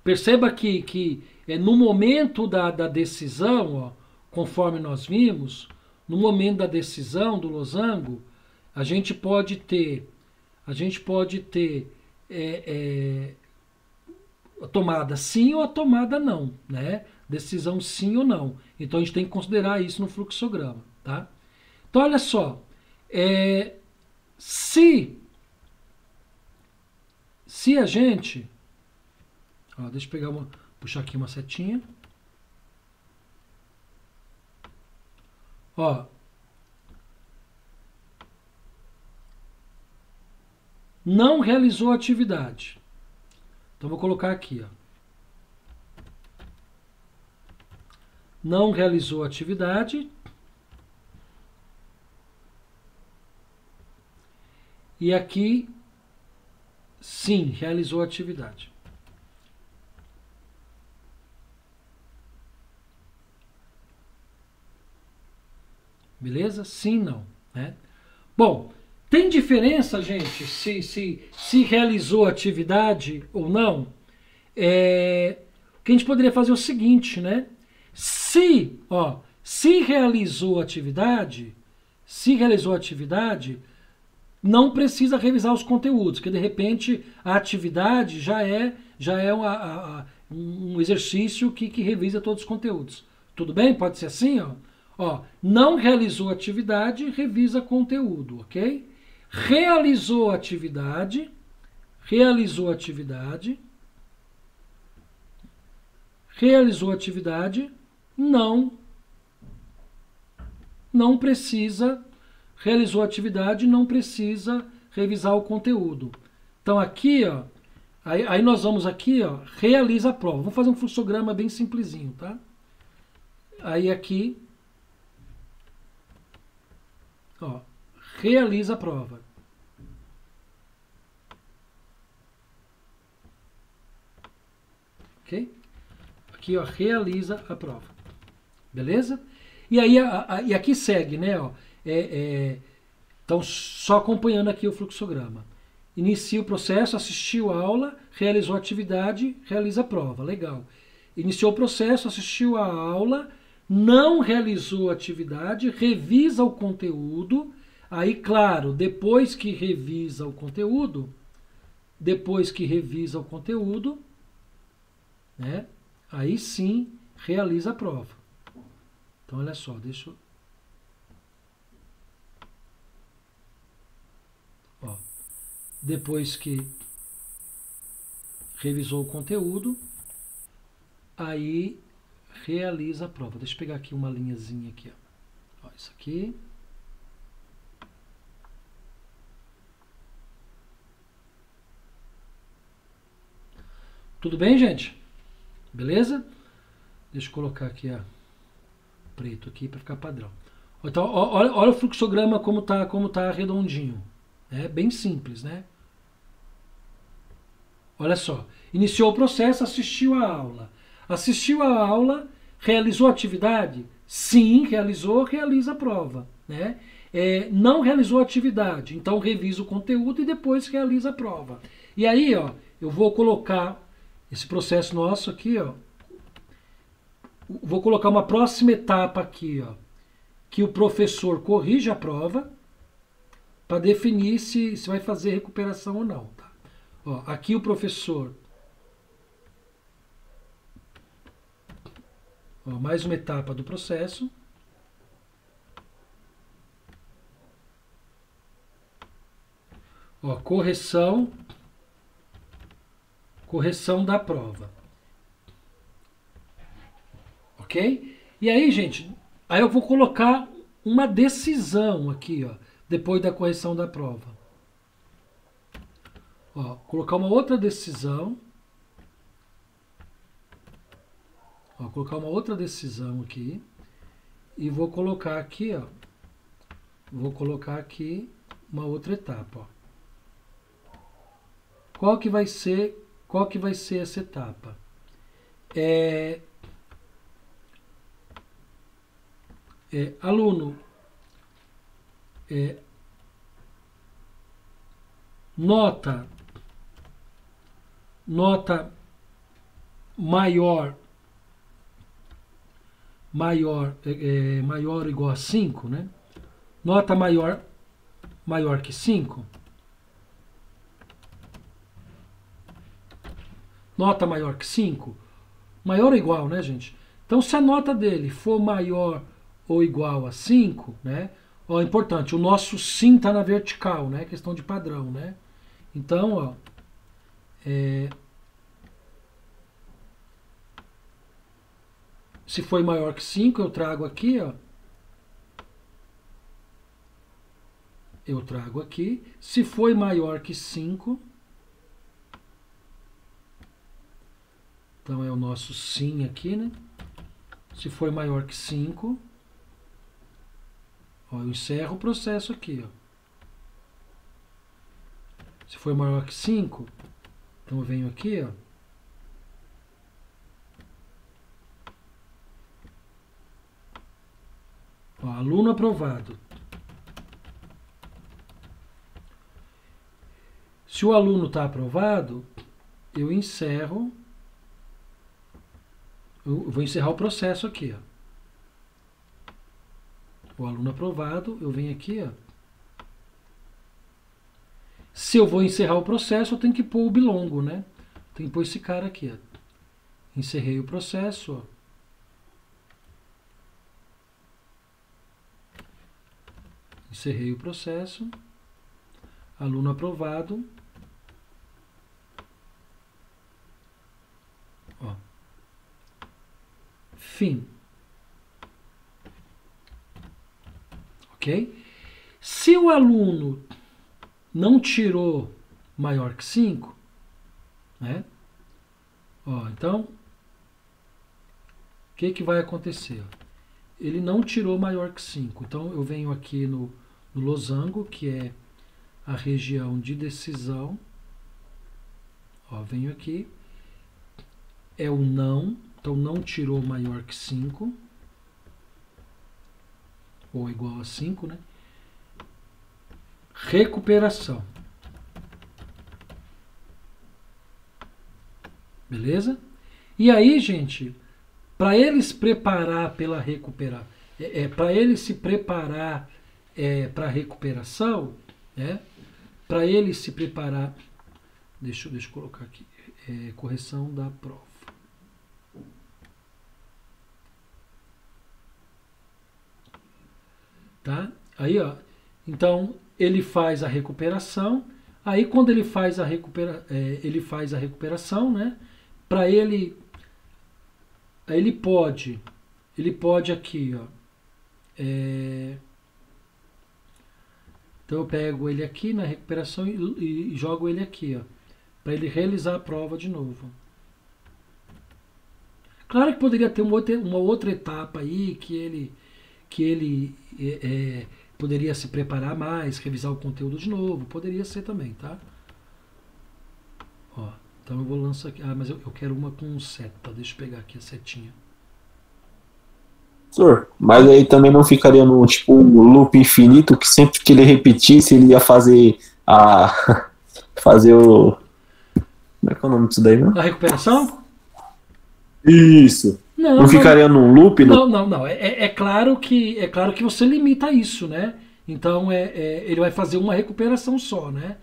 perceba que no momento da decisão, ó, conforme nós vimos, no momento da decisão do losango, a gente pode ter a tomada sim ou a tomada não, né? Decisão sim ou não. Então a gente tem que considerar isso no fluxograma, tá? Então olha só, se a gente, ó, deixa eu puxar aqui uma setinha, ó, não realizou a atividade. Então vou colocar aqui, ó. Não realizou a atividade. E aqui Sim, realizou a atividade. Beleza? Sim, não. Né? Bom, tem diferença, gente, se realizou a atividade ou não? O que a gente poderia fazer é o seguinte, né? Se realizou a atividade, não precisa revisar os conteúdos, porque de repente a atividade já é um exercício que revisa todos os conteúdos. Tudo bem? Pode ser assim, ó. Não realizou atividade, revisa conteúdo, ok? Realizou atividade, não precisa, realizou atividade, não precisa revisar o conteúdo. Então aqui, ó, aí nós vamos aqui, ó, realiza a prova. Vamos fazer um fluxograma bem simplesinho, tá? Aí aqui, ó, realiza a prova. Ok? Aqui, ó, realiza a prova. Beleza? E aí, e aqui segue, né? Ó, então, só acompanhando aqui o fluxograma. Inicia o processo, assistiu a aula, realizou a atividade, realiza a prova. Legal. Iniciou o processo, assistiu a aula, não realizou a atividade, revisa o conteúdo. Aí, claro, depois que revisa o conteúdo, né? Aí sim realiza a prova. Então, olha só, deixa eu... Ó, depois que revisou o conteúdo, aí realiza a prova. Deixa eu pegar aqui uma linhazinha aqui. Ó, isso aqui. Tudo bem, gente? Beleza? Deixa eu colocar aqui preto aqui para ficar padrão. Então, olha o fluxograma como tá redondinho. É bem simples, né? Olha só. Iniciou o processo, assistiu a aula. Assistiu a aula, realizou a atividade? Sim, realizou, realiza a prova. Né? Não realizou a atividade, então revisa o conteúdo e depois realiza a prova. E aí, ó, eu vou colocar esse processo nosso aqui, ó. Vou colocar uma próxima etapa aqui, ó, que o professor corrige a prova para definir se vai fazer recuperação ou não. Tá? Ó, aqui o professor... Ó, mais uma etapa do processo. Ó, correção da prova. Ok? E aí, gente, aí eu vou colocar uma decisão aqui, ó, depois da correção da prova. Ó, colocar uma outra decisão. Ó, colocar uma outra decisão aqui. E vou colocar aqui, ó. Vou colocar aqui uma outra etapa, ó. Qual que vai ser essa etapa? Aluno, nota maior ou igual a 5, né? Nota maior que 5. Nota maior que 5. Maior ou igual, né, gente? Então, se a nota dele for maior ou igual a 5, né? Ó, importante, o nosso sim está na vertical, né? Questão de padrão, né? Então, ó, se for maior que 5, eu trago aqui, ó. Eu trago aqui. Se for maior que 5, então é o nosso sim aqui, né? Se for maior que 5, ó, eu encerro o processo aqui, ó. Se for maior que 5, então eu venho aqui, ó. Ó, aluno aprovado. Se o aluno está aprovado, eu encerro. Eu vou encerrar o processo aqui, ó. O aluno aprovado, eu venho aqui, ó. Se eu vou encerrar o processo, eu tenho que pôr o bilongo, né? Tem que pôr esse cara aqui, ó. Encerrei o processo, ó. Encerrei o processo. Aluno aprovado. Ó. Fim. Ok? Se o aluno não tirou maior que 5, né? Ó, então, o que vai acontecer? Ele não tirou maior que 5. Então, eu venho aqui no losango, que é a região de decisão. Ó, venho aqui. É o não. Então, não tirou maior que 5. Ou igual a 5, né? Recuperação. Beleza? E aí, gente, para ele se preparar pela para ele se preparar para a recuperação, né? Para ele se preparar, deixa eu colocar aqui, correção da prova. Tá? Aí, ó, então ele faz a recuperação. Aí quando ele faz a recuperação, né? Para ele pode aqui, ó. Então eu pego ele aqui na recuperação e jogo ele aqui, ó, para ele realizar a prova de novo. Claro que poderia ter uma outra etapa aí que ele poderia se preparar mais, revisar o conteúdo de novo, poderia ser também, tá? Ó, então eu vou lançar aqui. Ah, mas eu quero uma com seta. Deixa eu pegar aqui a setinha. Professor, mas aí também não ficaria no tipo um loop infinito que sempre que ele repetisse ele ia fazer o... Como é que é o nome disso daí, né? A recuperação? Isso. Não ficaria num loop? Não. É claro que você limita isso, né? Então ele vai fazer uma recuperação só, né?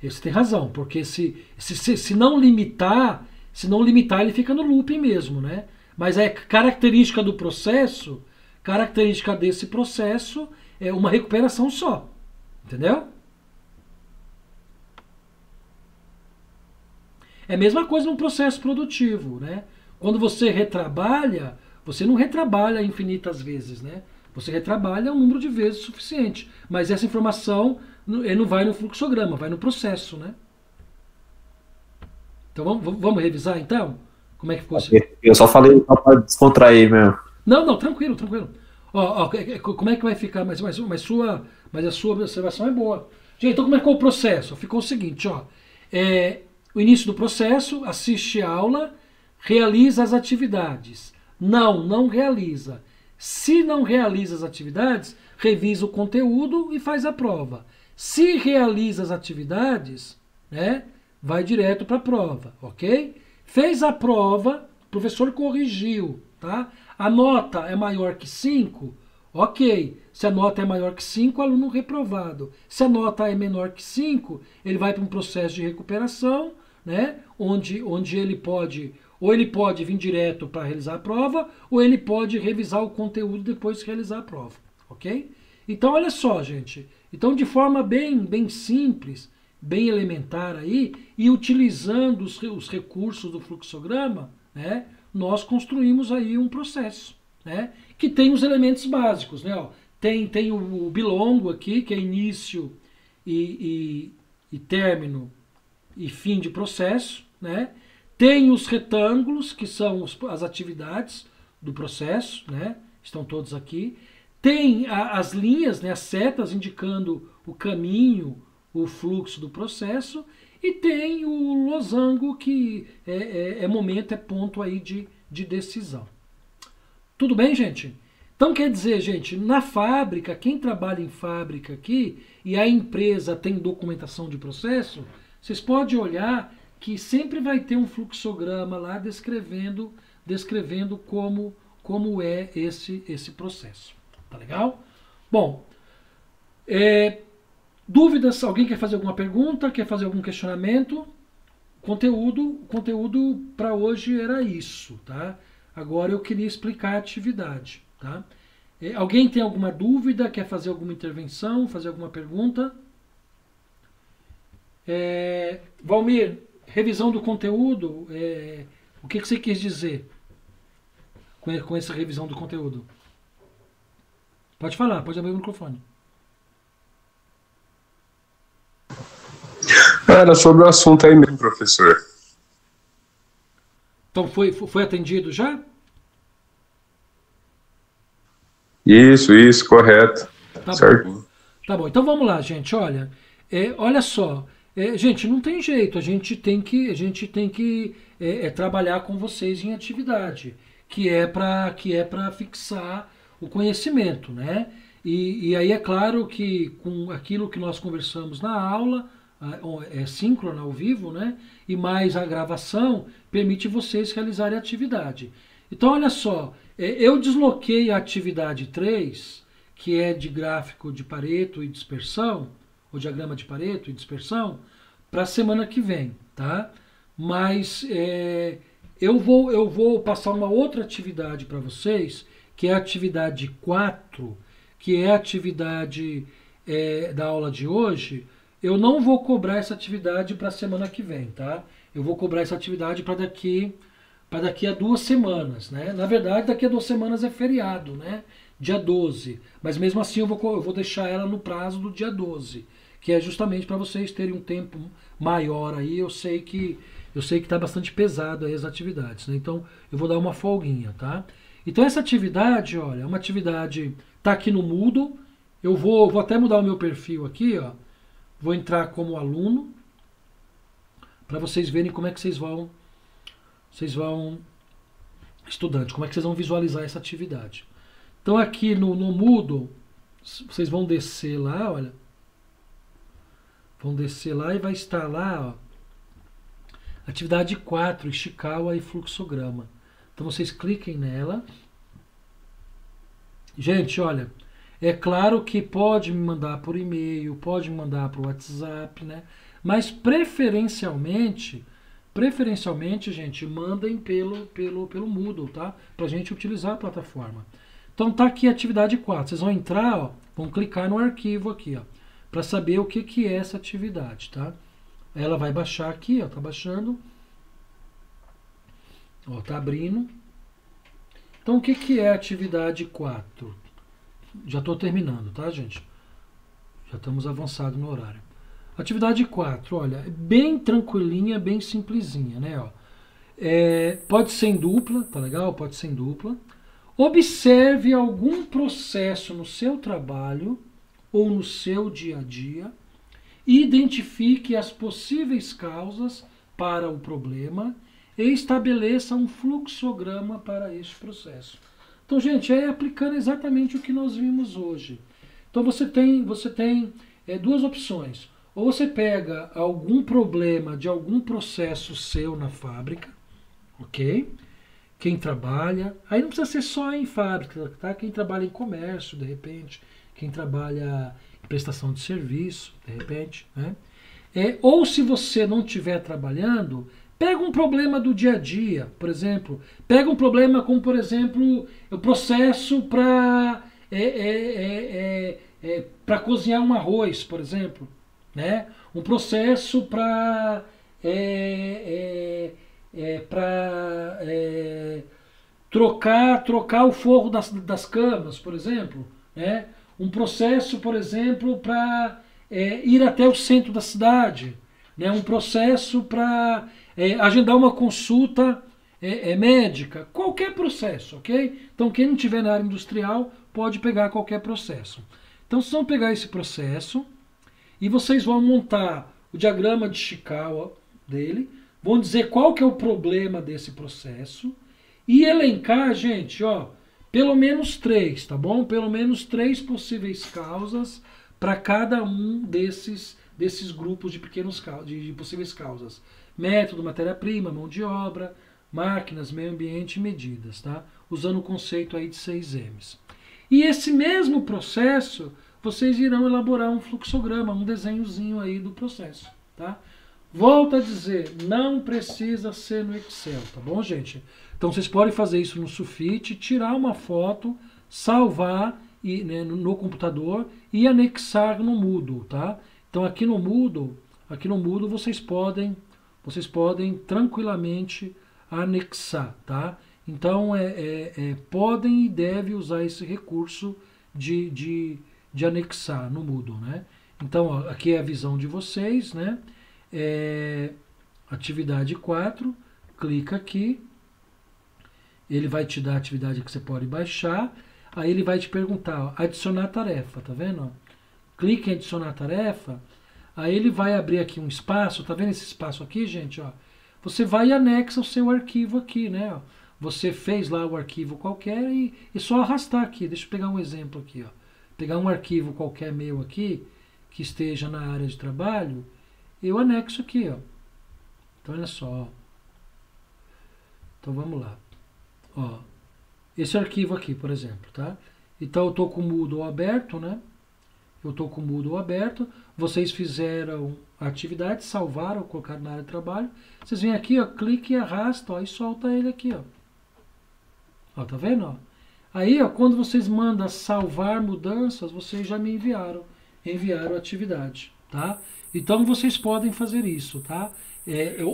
Você tem razão, porque se não limitar, ele fica no loop mesmo, né? Mas é característica do processo, característica desse processo é uma recuperação só, entendeu? É a mesma coisa num processo produtivo, né? Quando você retrabalha, você não retrabalha infinitas vezes, né? Você retrabalha um número de vezes suficiente. Mas essa informação não vai no fluxograma, vai no processo, né? Então vamos revisar então? Como é que ficou isso? Eu só falei só para descontrair mesmo. Não, tranquilo. Ó, como é que vai ficar? Mas a sua observação é boa. Gente, então como é que ficou o processo? Ficou o seguinte, ó. O início do processo, assiste a aula, realiza as atividades. Não realiza. Se não realiza as atividades, revisa o conteúdo e faz a prova. Se realiza as atividades, né, vai direto para a prova, ok? Fez a prova, o professor corrigiu, tá? A nota é maior que 5, ok. Se a nota é maior que 5, aluno reprovado. Se a nota é menor que 5, ele vai para um processo de recuperação, né? Onde ele pode vir direto para realizar a prova, ou ele pode revisar o conteúdo depois de realizar a prova, ok? Então, olha só, gente. Então, de forma bem simples, bem elementar aí, e utilizando os recursos do fluxograma, né, nós construímos aí um processo, né, que tem os elementos básicos, né, ó, tem o bilongo aqui, que é início e término e fim de processo, né, tem os retângulos, que são as atividades do processo, né, estão todos aqui, tem as linhas, né, as setas indicando o caminho, o fluxo do processo, e tem o losango, que é momento, é ponto aí de decisão. Tudo bem, gente? Então quer dizer, gente, na fábrica, quem trabalha em fábrica aqui, e a empresa tem documentação de processo, vocês podem olhar que sempre vai ter um fluxograma lá descrevendo como é esse processo. Tá legal? Bom, dúvidas? Alguém quer fazer alguma pergunta? Quer fazer algum questionamento? Conteúdo para hoje era isso, tá? Agora eu queria explicar a atividade, tá? Alguém tem alguma dúvida? Quer fazer alguma intervenção? Fazer alguma pergunta? Valmir, revisão do conteúdo, o que você quis dizer com essa revisão do conteúdo? Pode falar, pode abrir o microfone. Era sobre o assunto aí mesmo, professor. Então foi atendido já? Isso, correto. Tá certo. bom. Tá bom, então vamos lá, gente. Olha, olha só. Gente, não tem jeito, a gente tem que trabalhar com vocês em atividade, que é para fixar o conhecimento, né? E aí é claro que com aquilo que nós conversamos na aula, é síncrona, ao vivo, né? E mais a gravação, permite vocês realizarem a atividade. Então, olha só, eu desloquei a atividade 3, que é de gráfico de Pareto e dispersão, o diagrama de Pareto e dispersão, para a semana que vem, tá? Mas eu vou passar uma outra atividade para vocês, que é a atividade 4, que é a atividade da aula de hoje. Eu não vou cobrar essa atividade para a semana que vem, tá? Eu vou cobrar essa atividade para daqui a 2 semanas, né? Na verdade, daqui a 2 semanas é feriado, né? Dia 12. Mas mesmo assim eu vou deixar ela no prazo do dia 12, que é justamente para vocês terem um tempo maior aí. Eu sei que está bastante pesado aí as atividades, né? Então eu vou dar uma folguinha, tá? Então essa atividade, olha, é uma atividade, tá aqui no Moodle. Eu vou até mudar o meu perfil aqui, ó. Vou entrar como aluno, para vocês verem como é que vocês vão estudante, como é que vocês vão visualizar essa atividade. Então aqui no Moodle, vocês vão descer lá, olha. Vão descer lá e vai estar lá, ó, atividade 4, Ishikawa e fluxograma. Então vocês cliquem nela. Gente, olha, é claro que pode me mandar por e-mail, pode me mandar por WhatsApp, né? Mas preferencialmente, gente, mandem pelo Moodle, tá? Pra gente utilizar a plataforma. Então tá aqui a atividade 4. Vocês vão entrar, ó, vão clicar no arquivo aqui, ó, para saber o que é essa atividade, tá? Ela vai baixar aqui, ó, tá baixando. Ó, tá abrindo. Então o que é a atividade 4? Já estou terminando, tá, gente? Já estamos avançados no horário. Atividade 4, olha, bem tranquilinha, bem simplesinha, né? Ó. Pode ser em dupla, tá legal? Pode ser em dupla. Observe algum processo no seu trabalho ou no seu dia a dia e identifique as possíveis causas para o problema e estabeleça um fluxograma para este processo. Então, gente, aplicando exatamente o que nós vimos hoje. Então, você tem 2 opções. Ou você pega algum problema de algum processo seu na fábrica, ok? Quem trabalha, aí não precisa ser só em fábrica, tá? Quem trabalha em comércio, de repente, quem trabalha em prestação de serviço, de repente, né? Ou se você não estiver trabalhando, pega um problema do dia a dia, por exemplo. Pega um problema como, por exemplo, o processo para cozinhar um arroz, por exemplo. Né? Um processo para trocar o forro das camas, por exemplo. Né? Um processo, por exemplo, para ir até o centro da cidade. Né? Um processo para agendar uma consulta médica. Qualquer processo, ok? Então, quem não estiver na área industrial pode pegar qualquer processo. Então, vocês vão pegar esse processo e vocês vão montar o diagrama de Chikawa dele, vão dizer qual que é o problema desse processo e elencar, gente, ó, pelo menos 3, tá bom? Pelo menos 3 possíveis causas para cada um desses grupos de de possíveis causas. Método, matéria-prima, mão de obra, máquinas, meio ambiente e medidas, tá? Usando o conceito aí de 6 M's. E esse mesmo processo, vocês irão elaborar um fluxograma, um desenhozinho aí do processo, tá? Volto a dizer, não precisa ser no Excel, tá bom, gente? Então vocês podem fazer isso no Sufit, tirar uma foto, salvar no computador e anexar no Moodle, tá? Então aqui no Moodle vocês podem tranquilamente anexar, tá? Então podem e devem usar esse recurso de anexar no Moodle, né? Então ó, aqui é a visão de vocês, né? Atividade 4, clica aqui, ele vai te dar a atividade que você pode baixar, aí ele vai te perguntar, ó, adicionar tarefa, tá vendo? Ó? Clique em adicionar tarefa, aí ele vai abrir aqui um espaço, tá vendo esse espaço aqui, gente? Ó? Você vai e anexa o seu arquivo aqui, né? Ó? Você fez lá o arquivo qualquer e só arrastar aqui, deixa eu pegar um exemplo aqui, ó. Pegar um arquivo qualquer meu aqui, que esteja na área de trabalho, eu anexo aqui, ó. Então olha só, ó. Então vamos lá. Ó, esse arquivo aqui, por exemplo, tá? Então eu estou com o Moodle aberto, né? Eu estou com o Moodle aberto. Vocês fizeram a atividade, salvaram, colocaram na área de trabalho. Vocês vêm aqui, ó, clique e arrasta, ó, e solta ele aqui, ó. Ó, tá vendo, ó? Aí, ó, quando vocês mandam salvar mudanças, vocês já me enviaram a atividade, tá? Então vocês podem fazer isso, tá?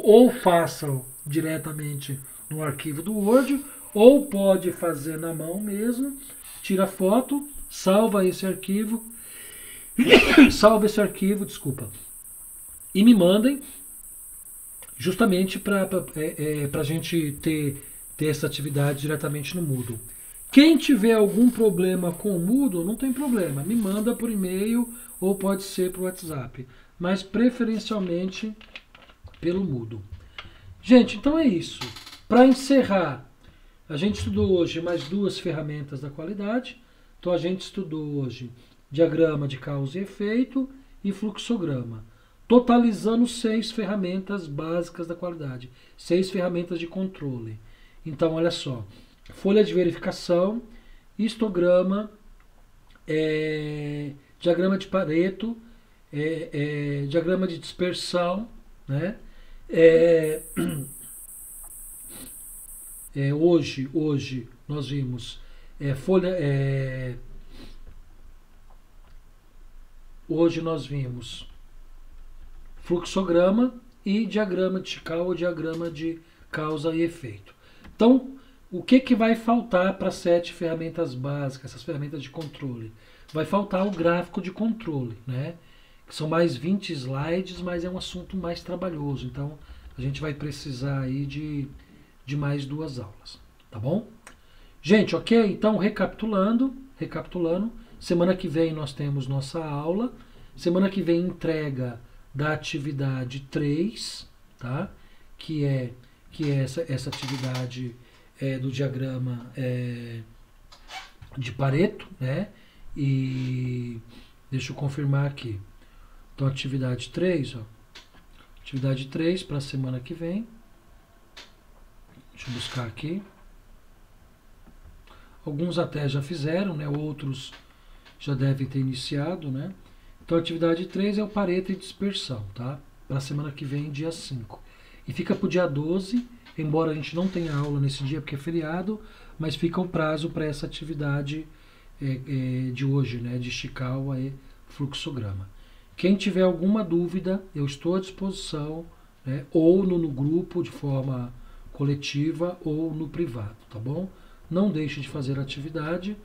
Ou façam diretamente no arquivo do Word, ou pode fazer na mão mesmo, tira foto, salva esse arquivo, desculpa, e me mandem, justamente para a gente ter essa atividade diretamente no Moodle. Quem tiver algum problema com o Moodle, não tem problema, me manda por e-mail ou pode ser por WhatsApp, mas preferencialmente pelo Moodle. Gente, então é isso. Para encerrar, a gente estudou hoje mais 2 ferramentas da qualidade. Então a gente estudou hoje diagrama de causa e efeito e fluxograma, totalizando 6 ferramentas básicas da qualidade, 6 ferramentas de controle. Então olha só, folha de verificação, histograma, diagrama de Pareto, diagrama de dispersão, né? Hoje nós vimos hoje nós vimos fluxograma e diagrama de Chikawa, diagrama de causa e efeito. Então, o que vai faltar para 7 ferramentas básicas, essas ferramentas de controle? Vai faltar o gráfico de controle, né? Que são mais 20 slides, mas é um assunto mais trabalhoso. Então, a gente vai precisar aí de mais 2 aulas, tá bom? Gente, ok? Então, recapitulando, semana que vem nós temos nossa aula, semana que vem entrega da atividade 3, tá? Que é essa atividade do diagrama de Pareto, né? E deixa eu confirmar aqui. Então, atividade 3, ó. Atividade 3 para a semana que vem. Deixa eu buscar aqui. Alguns até já fizeram, né? Outros já devem ter iniciado, né? Então, a atividade 3 é o Pareto e dispersão, tá? Para a semana que vem, dia 5. E fica para o dia 12, embora a gente não tenha aula nesse dia porque é feriado, mas fica o prazo para essa atividade de hoje, né? De Chikawa e fluxograma. Quem tiver alguma dúvida, eu estou à disposição, né? Ou no grupo de forma coletiva ou no privado, tá bom? Não deixe de fazer a atividade,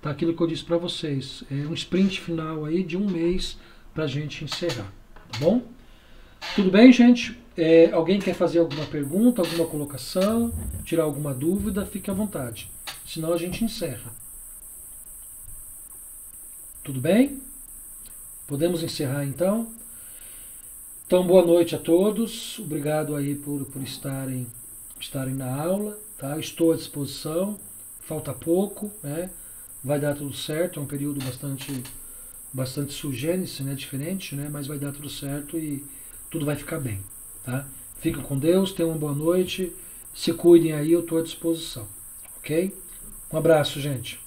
tá? Aquilo que eu disse para vocês, é um sprint final aí de 1 mês para a gente encerrar, tá bom? Tudo bem, gente? Alguém quer fazer alguma pergunta, alguma colocação, tirar alguma dúvida, fique à vontade. Senão a gente encerra. Tudo bem? Podemos encerrar então? Então, boa noite a todos. Obrigado aí por estarem na aula. Tá? Estou à disposição. Falta pouco, né? Vai dar tudo certo. É um período bastante sugênice, né? Diferente, né? Mas vai dar tudo certo e tudo vai ficar bem. Tá? Fiquem com Deus, tenham uma boa noite. Se cuidem aí, eu estou à disposição. Ok? Um abraço, gente.